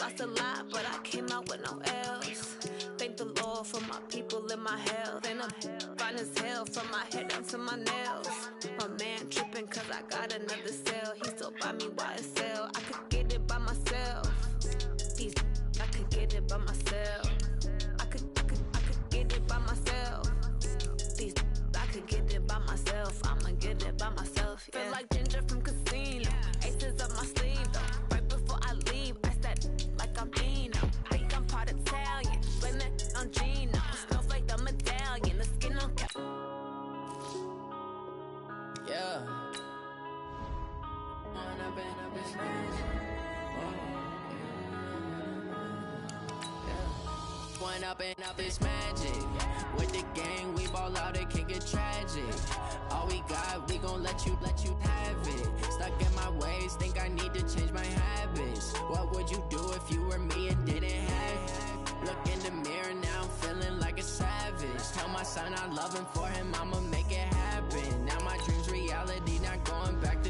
Lost a lot, but I came out with no L's. Thank the Lord for my people and my health. And I'm fine as hell from my head down to my nails. My man tripping cause I got another cell. He still buy me YSL. I could get it by myself. These I could get it by myself. I could get it by myself. These I could get it by myself. I'ma get it by myself. Yeah. Feel like Ginger from Casino. Aces up my sleeve though. Right before I leave, I said like I'm Dino. Think I'm part Italian. Blame that on Gino. Snowflake the medallion. The skin on cap. Yeah. And I've been up this One up and up is magic. With the gang, we ball out, it can get tragic. All we got, we gon' let you have it. Stuck in my ways, think I need to change my habits. What would you do if you were me and didn't have it? Look in the mirror, now I'm feeling like a savage. Tell my son I love him, for him I'ma make it happen. Now my dream's reality, not going back to.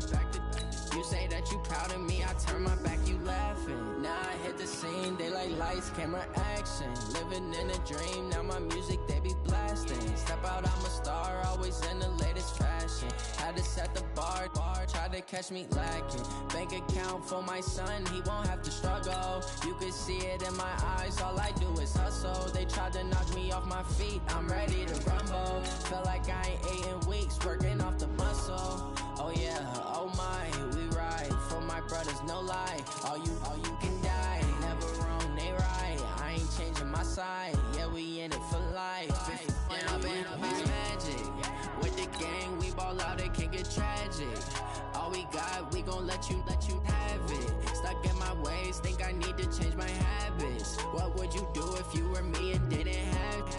You say that you proud of me, I turn my back, you laughing. Now I hit the scene, they like lights, camera, action. Living in a dream, now my music, they be blasting. Step out, I'm a star, always in the latest fashion. Had to set the bar, try to catch me lacking. Bank account for my son, he won't have to struggle. You can see it in my eyes, all I do is hustle. They tried to knock me off my feet, I'm ready to rumble. Feel like I ain't ate in weeks, working off the muscle. Oh yeah, oh my, we ride for my brothers, no lie. All you can die, never wrong, they right. I ain't changing my side, yeah, we in it for life. When I've been up, it's magic. With the gang, we ball out, it can get tragic. All we got, we gon' let you have it. Stuck in my ways, think I need to change my habits. What would you do if you were me and didn't have it?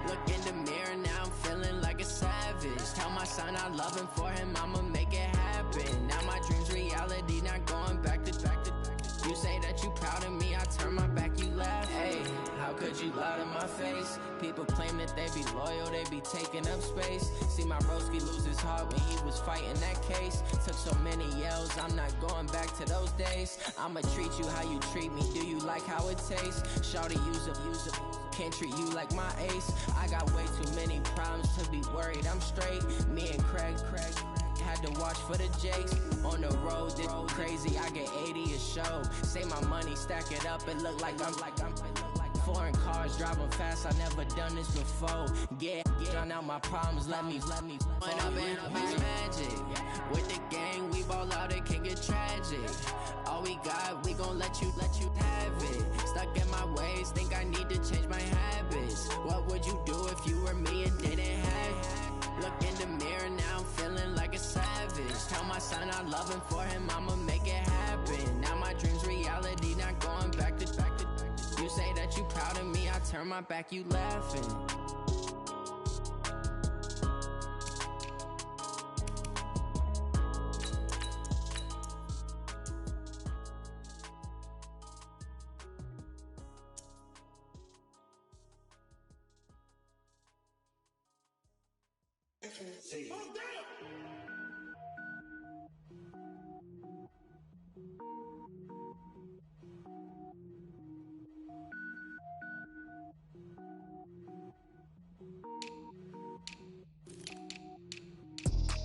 Look in the mirror, now I'm feeling like a savage. Tell my son I love him, for him I'ma make it happen. Now my dream's reality, not going back to. You say that you proud of me, I turn my back, you laugh. Hey, how could you lie to my face? People claim that they be loyal, they be taking up space. See my broski lose his heart when he was fighting that case. Took so many yells, I'm not going back to those days. I'ma treat you how you treat me, do you like how it tastes? Shawty, use up. Can't treat you like my ace. I got way too many problems to be worried I'm straight. Me and Craig had to watch for the jakes. On the road, this crazy, I get 80 a show. Say my money, stack it up, it look like I'm foreign cars, driving fast, I never done this before. Drown out my problems, let me When up in up is magic. With the gang, we ball out, it can get tragic. All we got, we gon' let you have it. Stuck in my ways, think I need to change my habits. What would you do if you were me and didn't have it? Look in the mirror, now I'm feeling like a savage. Tell my son I love him, for him I'ma make it happen. Now my dream's reality, not going back to. You say that you proud of me, I turn my back, you laughing.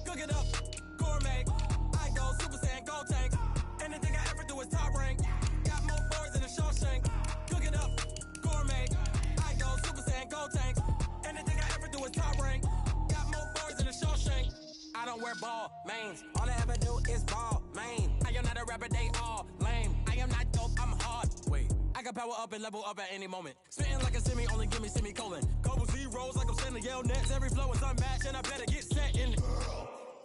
Cook it up, gourmet. I go Super Saiyan, gold tank. Anything I ever do is top rank. Got more boys than a Shawshank. Cook it up, gourmet. I go Super Saiyan, gold tank. Anything I ever do is top rank. Got more boys than a Shawshank. I don't wear ball mains. All I ever do is ball main. I am not a rapper, they all lame. I am not dope, I'm hard. Wait, I can power up and level up at any moment. Spitting like a semi, only give me semicolon. Couple zeros like I'm sending yell nets. Every flow is unmatched and I better get set in.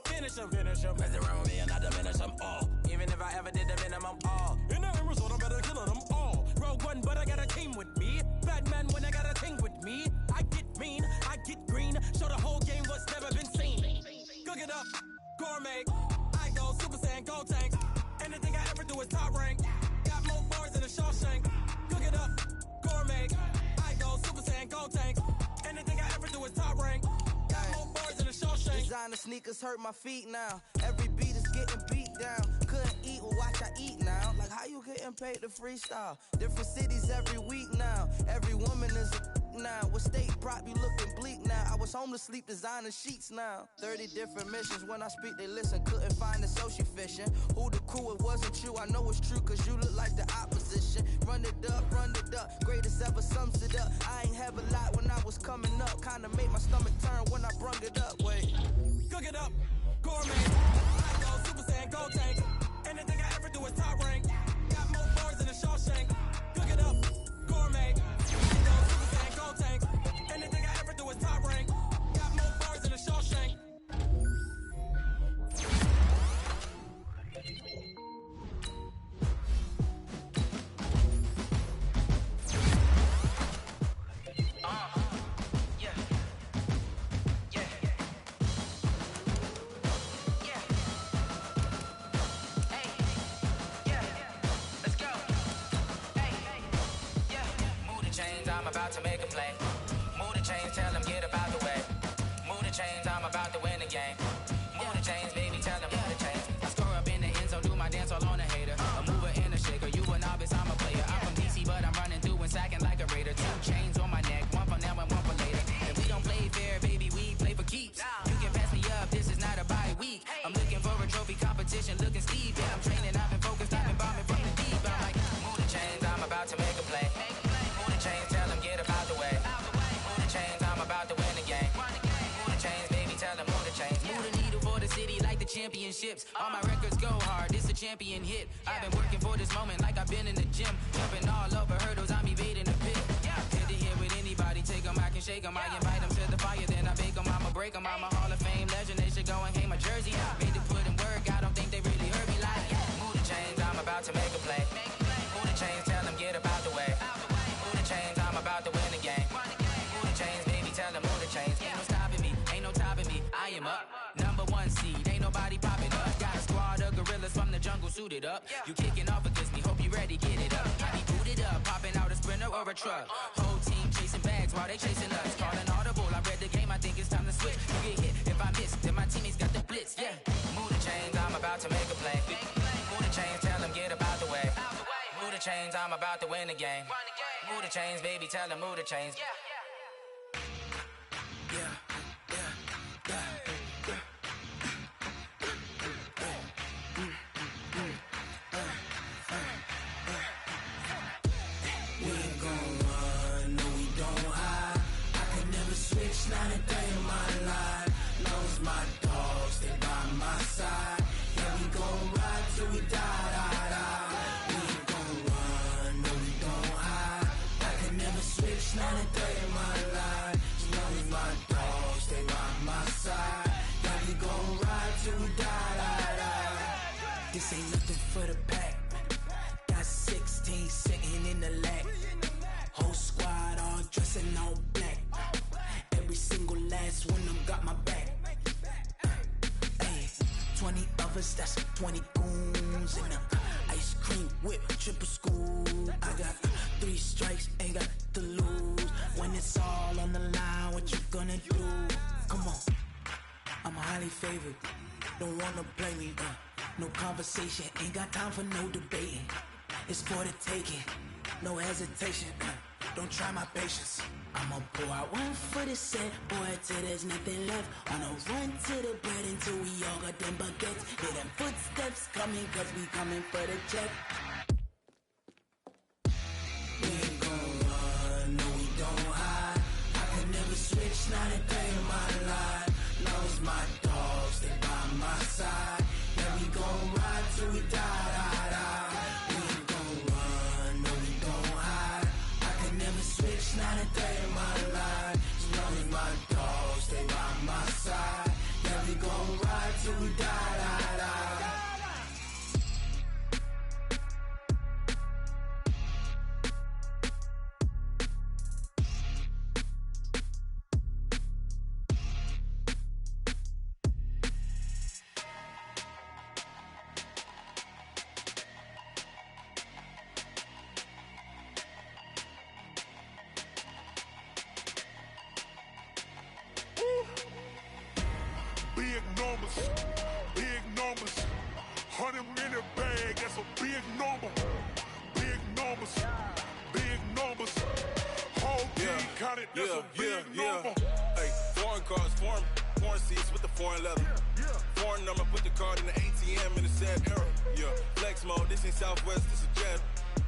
Finish them. Mess around with me and I diminish them all. Even if I ever did the minimum all. In the end result, I'm better killing them all. Rogue One, but I got a team with me. Batman when I got a team with me. I get mean, I get green. Show the whole game what's never been seen. Cook it up, gourmet. I go Super Saiyan, gold tank. Anything I ever do is top rank. Got more bars than a Shawshank. Cook it up, gourmet. I go Super Saiyan, gold tank. Anything I ever do is top rank. Got more bars than a Shawshank. Designer sneakers hurt my feet now. Every beat is getting beat down. Couldn't eat, well watch I eat now. Like how you getting paid to freestyle? Different cities every week now. Every woman is a now. With state prop, you looking bleak now. I was home to sleep, designing sheets now. 30 different missions. When I speak, they listen. Couldn't find it, so she fishing. Who the crew? It wasn't you. I know it's true, cause you look like the opposition. Run it up. Greatest ever sums it up. I ain't have a lot when I was coming up. Kinda made my stomach turn when I brung it up. Wait. Cook it up, gourmet. I go Super Saiyan, gold tank. Anything I ever do is top rank. Got more bars than a Shawshank. Cook it up, gourmet. I go Super Saiyan, gold tank. Anything I ever do is top rank. Got more bars than a Shawshank. I'm about to make a play. Move the chains, tell them get up out the way. Move the chains, I'm about to win the game. Move the chains, baby, tell them move the chains. I score up in the end zone, do my dance all on a hater. A mover and a shaker, you a novice, I'm a player. I'm from DC, but I'm running through and sacking like a raider. 2 chains on my neck, one for now and one for later. And we don't play fair, baby, we play for keeps. You can pass me up, this is not a bye week. I'm looking for a trophy competition, looking steep. Yeah, I'm training, I've been focused, I've been bombing from the deep. I'm like, move the chains, I'm about to make a play. Move the chains, tell them get up out the way. Move the chains, I'm about to win the game. Move the chains, baby, tell them move the chains. Move the needle for the city like the championships. All my records go hard, this a champion hit. I've been working for this moment like I've been in the gym. Jumping all over hurdles, I'm evading the pit. Head to head with anybody, take them, I can shake them. I invite them to the fire, then I bake them. I'ma break them, I'm a Hall of Fame legend. They should go and hang my jersey. Made to put in work, I don't think they really heard me like. Move the chains, I'm about to make a play. Move the chains, tell them get up out the way. Move the chains, I'm about to win the game. Move the chains, baby, tell them move the chains. Ain't no stopping me, ain't no topping me. I am up, #1 seed, ain't nobody popping up. Got a squad of gorillas from the jungle suited up. You kicking off against me, hope you ready, get it up. I be booted up, popping out a Sprinter or a truck. Whole team chasing bags while they chasing us. Calling audible, I read the game, I think it's time to switch. You get hit, if I miss, then my teammates got the blitz, yeah. Move the chains, I'm about to make a play. Move the chains, tell them get up out the way. Move the chains, I'm about to win the game. Move the chains, baby, tell them move the chains. 20 goons in the ice cream whip, triple scoop. I got 3 strikes, ain't got to lose. When it's all on the line, what you gonna do? Come on, I'm highly favored. Don't wanna play me, no conversation, ain't got time for no debating. It's for the taking, no hesitation. Don't try my patience. I'ma pour out one for the set, boy, till there's nothing left. On a run to the bread until we all got them baguettes. Hear them footsteps coming, cause we coming for the check. We ain't gon' run, no we don't hide. I can never switch, not a day in my life. Lost my dogs, they by my side. Yeah, we gon' ride till we die, die, die. We ain't gon' run, no we don't hide. I can never switch, not a day in my life. As long as my dogs stay by my side. Yeah, we gon' ride till we die, die, die. Big numbers, 100-minute bag, that's a big number. Big numbers, whole team counted, that's a big number. Hey, foreign cars, foreign seats with the foreign leather. Foreign number, put the card in the ATM in the sad era. Yeah, flex mode, this ain't Southwest, this is jet.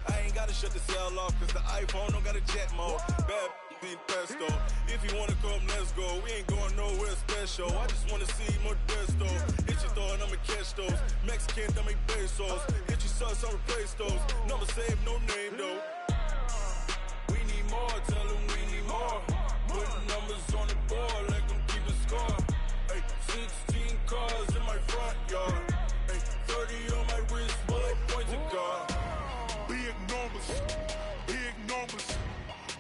I ain't gotta shut the cell off, cause the iPhone don't got a jet mode. Bad need pesto. If you wanna come, let's go. We ain't going nowhere special. I just wanna see Modesto. Hit your thought, I'ma catch those. Mexican, I make pesos. Hit your sauce, I'll replace those. Number save, no name though. We need more, tell them we need more. Put numbers on the board, let them keep a score. Hey, 16 cars in my front yard. Hey, 30 on my wrist, bullet point to God. Big numbers,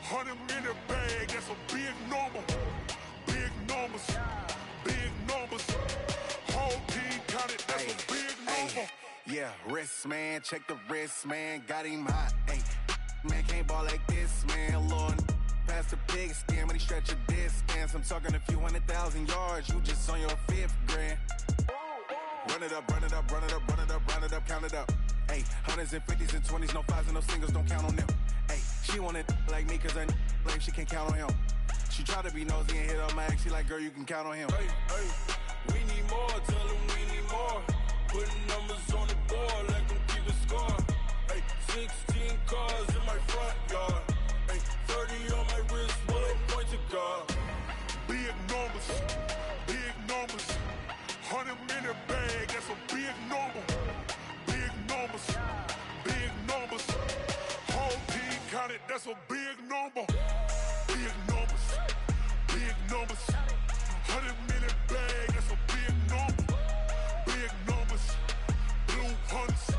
100-minute bag, that's a big number. Big numbers, whole team counted, that's a big number. Yeah, wrist man, check the wrist man, got him hot. Ay, man can't ball like this, man. Lord, past the pig skin when he stretch a distance. I'm talking a few 100,000 yards, you just on your 5th grand. Run it up, count it up. Ay, 100s and 50s and 20s, no 5s and no singles, don't count on them. Ay, she want it like me cause her lame, she can't count on him. She try to be nosy and hit on my ex, she like, girl, you can count on him. Hey, we need more, tell them we need more. Putting numbers on the board, let them keep a score. Hey, 16 cars in my front yard. Hey, 30 on my wrist, bullet point to God. Big numbers, 100-minute bag, that's a big number. Big numbers, whole team counted, that's a big number. Big numbers, 100-minute bag, that's a big number. Big numbers, blue hunts,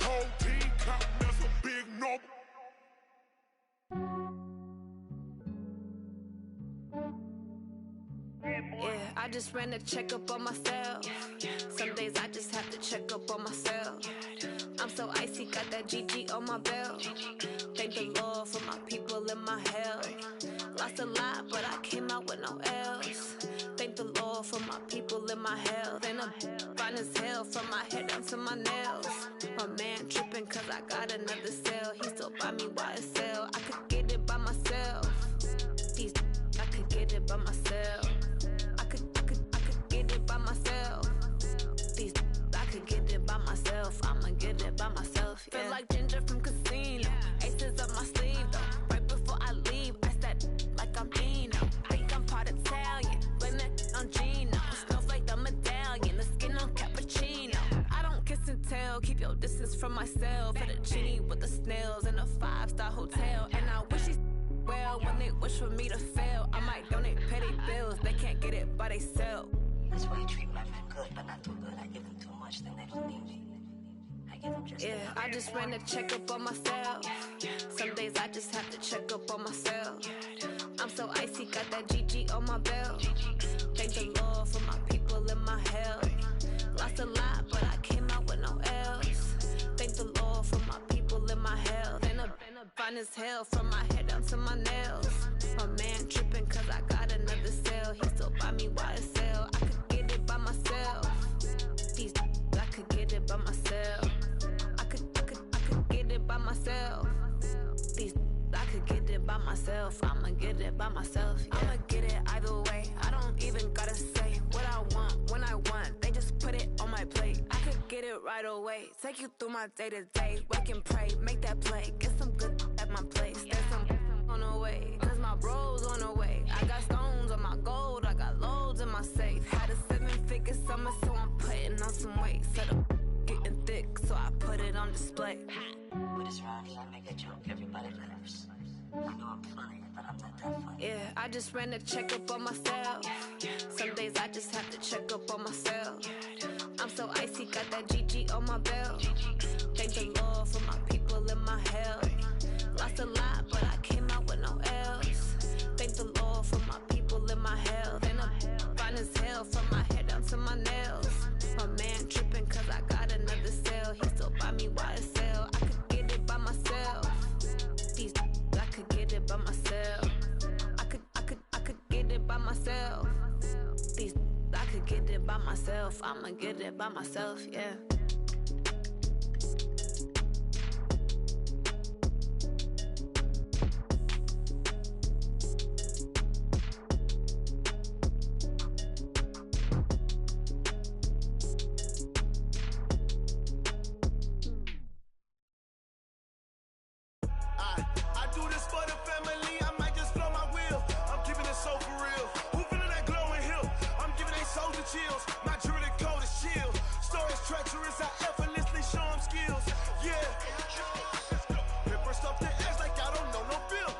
whole team counting, that's a big number. Yeah, I just ran a checkup on myself. Some days I just have to check up on myself. I'm so icy, got that GG on my belt. Thank the Lord for my people in my hell. Lost a lot, but I came out with no L's. Thank the Lord for my people in my health. And I'm fine as hell from my head down to my nails. My man tripping cause I got another cell. He still buy me YSL. I could get it by myself. These I could get it by myself. I could get it by myself. These I could get it by myself. I'ma get it by myself. Yeah. Feel like Ginger from Casino. Aces up my sleeve though. Right before I leave, I said like I'm Dino. Think I'm part Italian. Blame it on Gino. Snowflake the medallion. The skin on cappuccino. I don't kiss and tell. Keep your distance from myself. For the genie with the snails in a 5-star hotel. And I wish he's well when they wish for me to fail. I might donate petty bills. They can't get it by they self. That's why you treat my men good, but not too good. I give them too much, then they don't need me. I give them just yeah, I just ran a checkup on myself. Some days I just have to check up on myself. I'm so icy, got that GG on my belt. Thank the Lord for my people in my hell. Lost a lot, but I came out fine as hell from my head down to my nails. My man tripping cause I got another sale. He still buy me YSL. I could get it by myself. These I could get it by myself. I could get it by myself. These I could get it by myself. I'ma get it by myself. Yeah. I'ma get it either way. I don't even gotta say what I want when I want. They just put it on my plate. I could get it right away. Take you through my day to day. Wake and pray, make that play. Get some good at my place. There's some on the way. Cause my bro's on the way. I got stones on my gold. I got loads in my safe. Had a 7-figure summer, so I'm putting on some weight. Set up getting thick, so I put it on display. What is wrong here? I make a joke, everybody laughs. I know I'm funny, but I'm not that funny. Yeah, I just ran a checkup on myself. Some days I just have to check up on myself. I'm so icy, got that GG on my belt. Thank the Lord for my people in my hell. Lost a lot, but I came out with no L's. Thank the Lord for my people in my hell. And I'm fine as hell from my head down to my nails. My man tripping cause I got another sale. He still buy me YSL. I could get it by myself. These I could get it by myself. I could get it by myself. These I could get it by myself. I'ma get it by myself, yeah. I do this for the family, I might just blow my wheel. I'm keeping it so for real. Who feeling that glowing hill? I'm giving they soldier chills. My jewelry code is chill. Stories treacherous, I effortlessly show them skills. Yeah. Paper stuff the edge like I don't know no feel.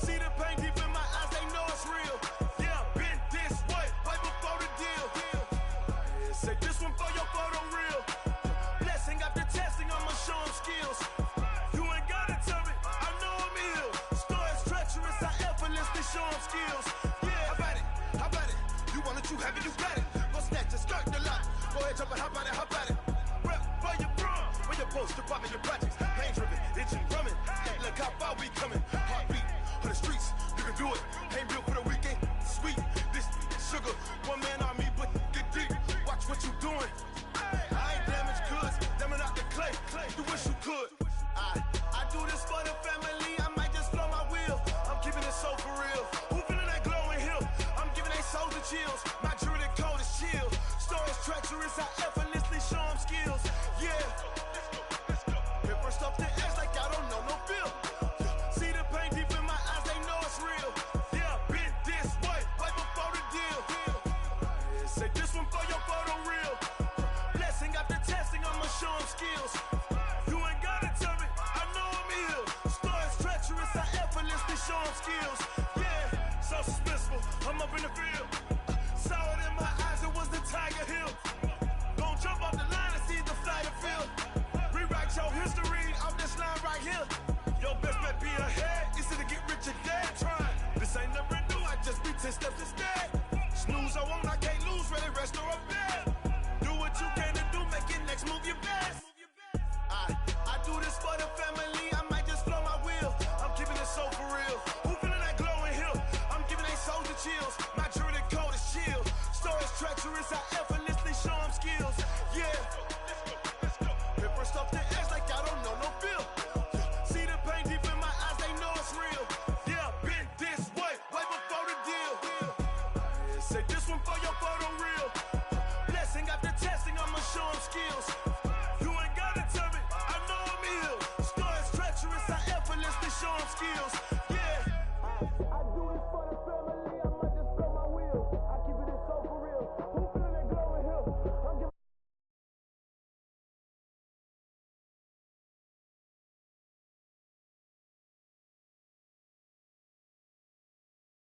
See the pain deep in my eyes, they know it's real. Yeah, been this way, right before the deal. Say this one for your photo real. Blessing after testing, I'ma show them skills. You ain't gotta tell me, I know I'm ill. Stories treacherous, I effortlessly show them skills. Yeah, how about it? You want it, you have it, you got it. Go snatch it, skirt the lot. Go ahead, jump it, how about it? Rep for your bro, when you're supposed to pop in your projects. Pain driven, itching, drumming. Look how far we coming. Heartbeat on the streets, you can do it. Ain't built for the weekend, sweet. This sugar, one man army, but get deep. Watch what you doing. I ain't damaged goods, them are not the clay. You wish you could. I do this for the family, I might just blow my wheel. I'm keeping it so for real. Who feeling that glowing hill? I'm giving they soldier chills. My jewelry code is chill. Stories treacherous, I effortlessly show them skills. Yeah. Paper stuff the edge like I don't know no feel. See the pain deep in my eyes, they know it's real. Yeah, been this way, right before the deal. Say this one for your photo real. Blessing after testing, I'ma show them skills. You ain't gotta tell me, I know I'm ill. Stories treacherous, I effortlessly show them skills. Yeah, so suspenseful, I'm up in the field. Saw it in my eyes, it was the Tiger Hill. Gon' jump off the line and see the flyer field. Rewrite your history off this line right here. Your best bet be ahead, easy to get rich or dead trying. This ain't never new, I just be 10 steps instead. Snooze, I won't, I can't lose, ready, rest or a bed. Do what you can to do, make it next move your best. I do this for the family, I might just blow my wheel. I'm keeping it so for real. Who feeling that glowing hill? I'm giving they soldier chills. My jewelry code is chill. Stories treacherous, I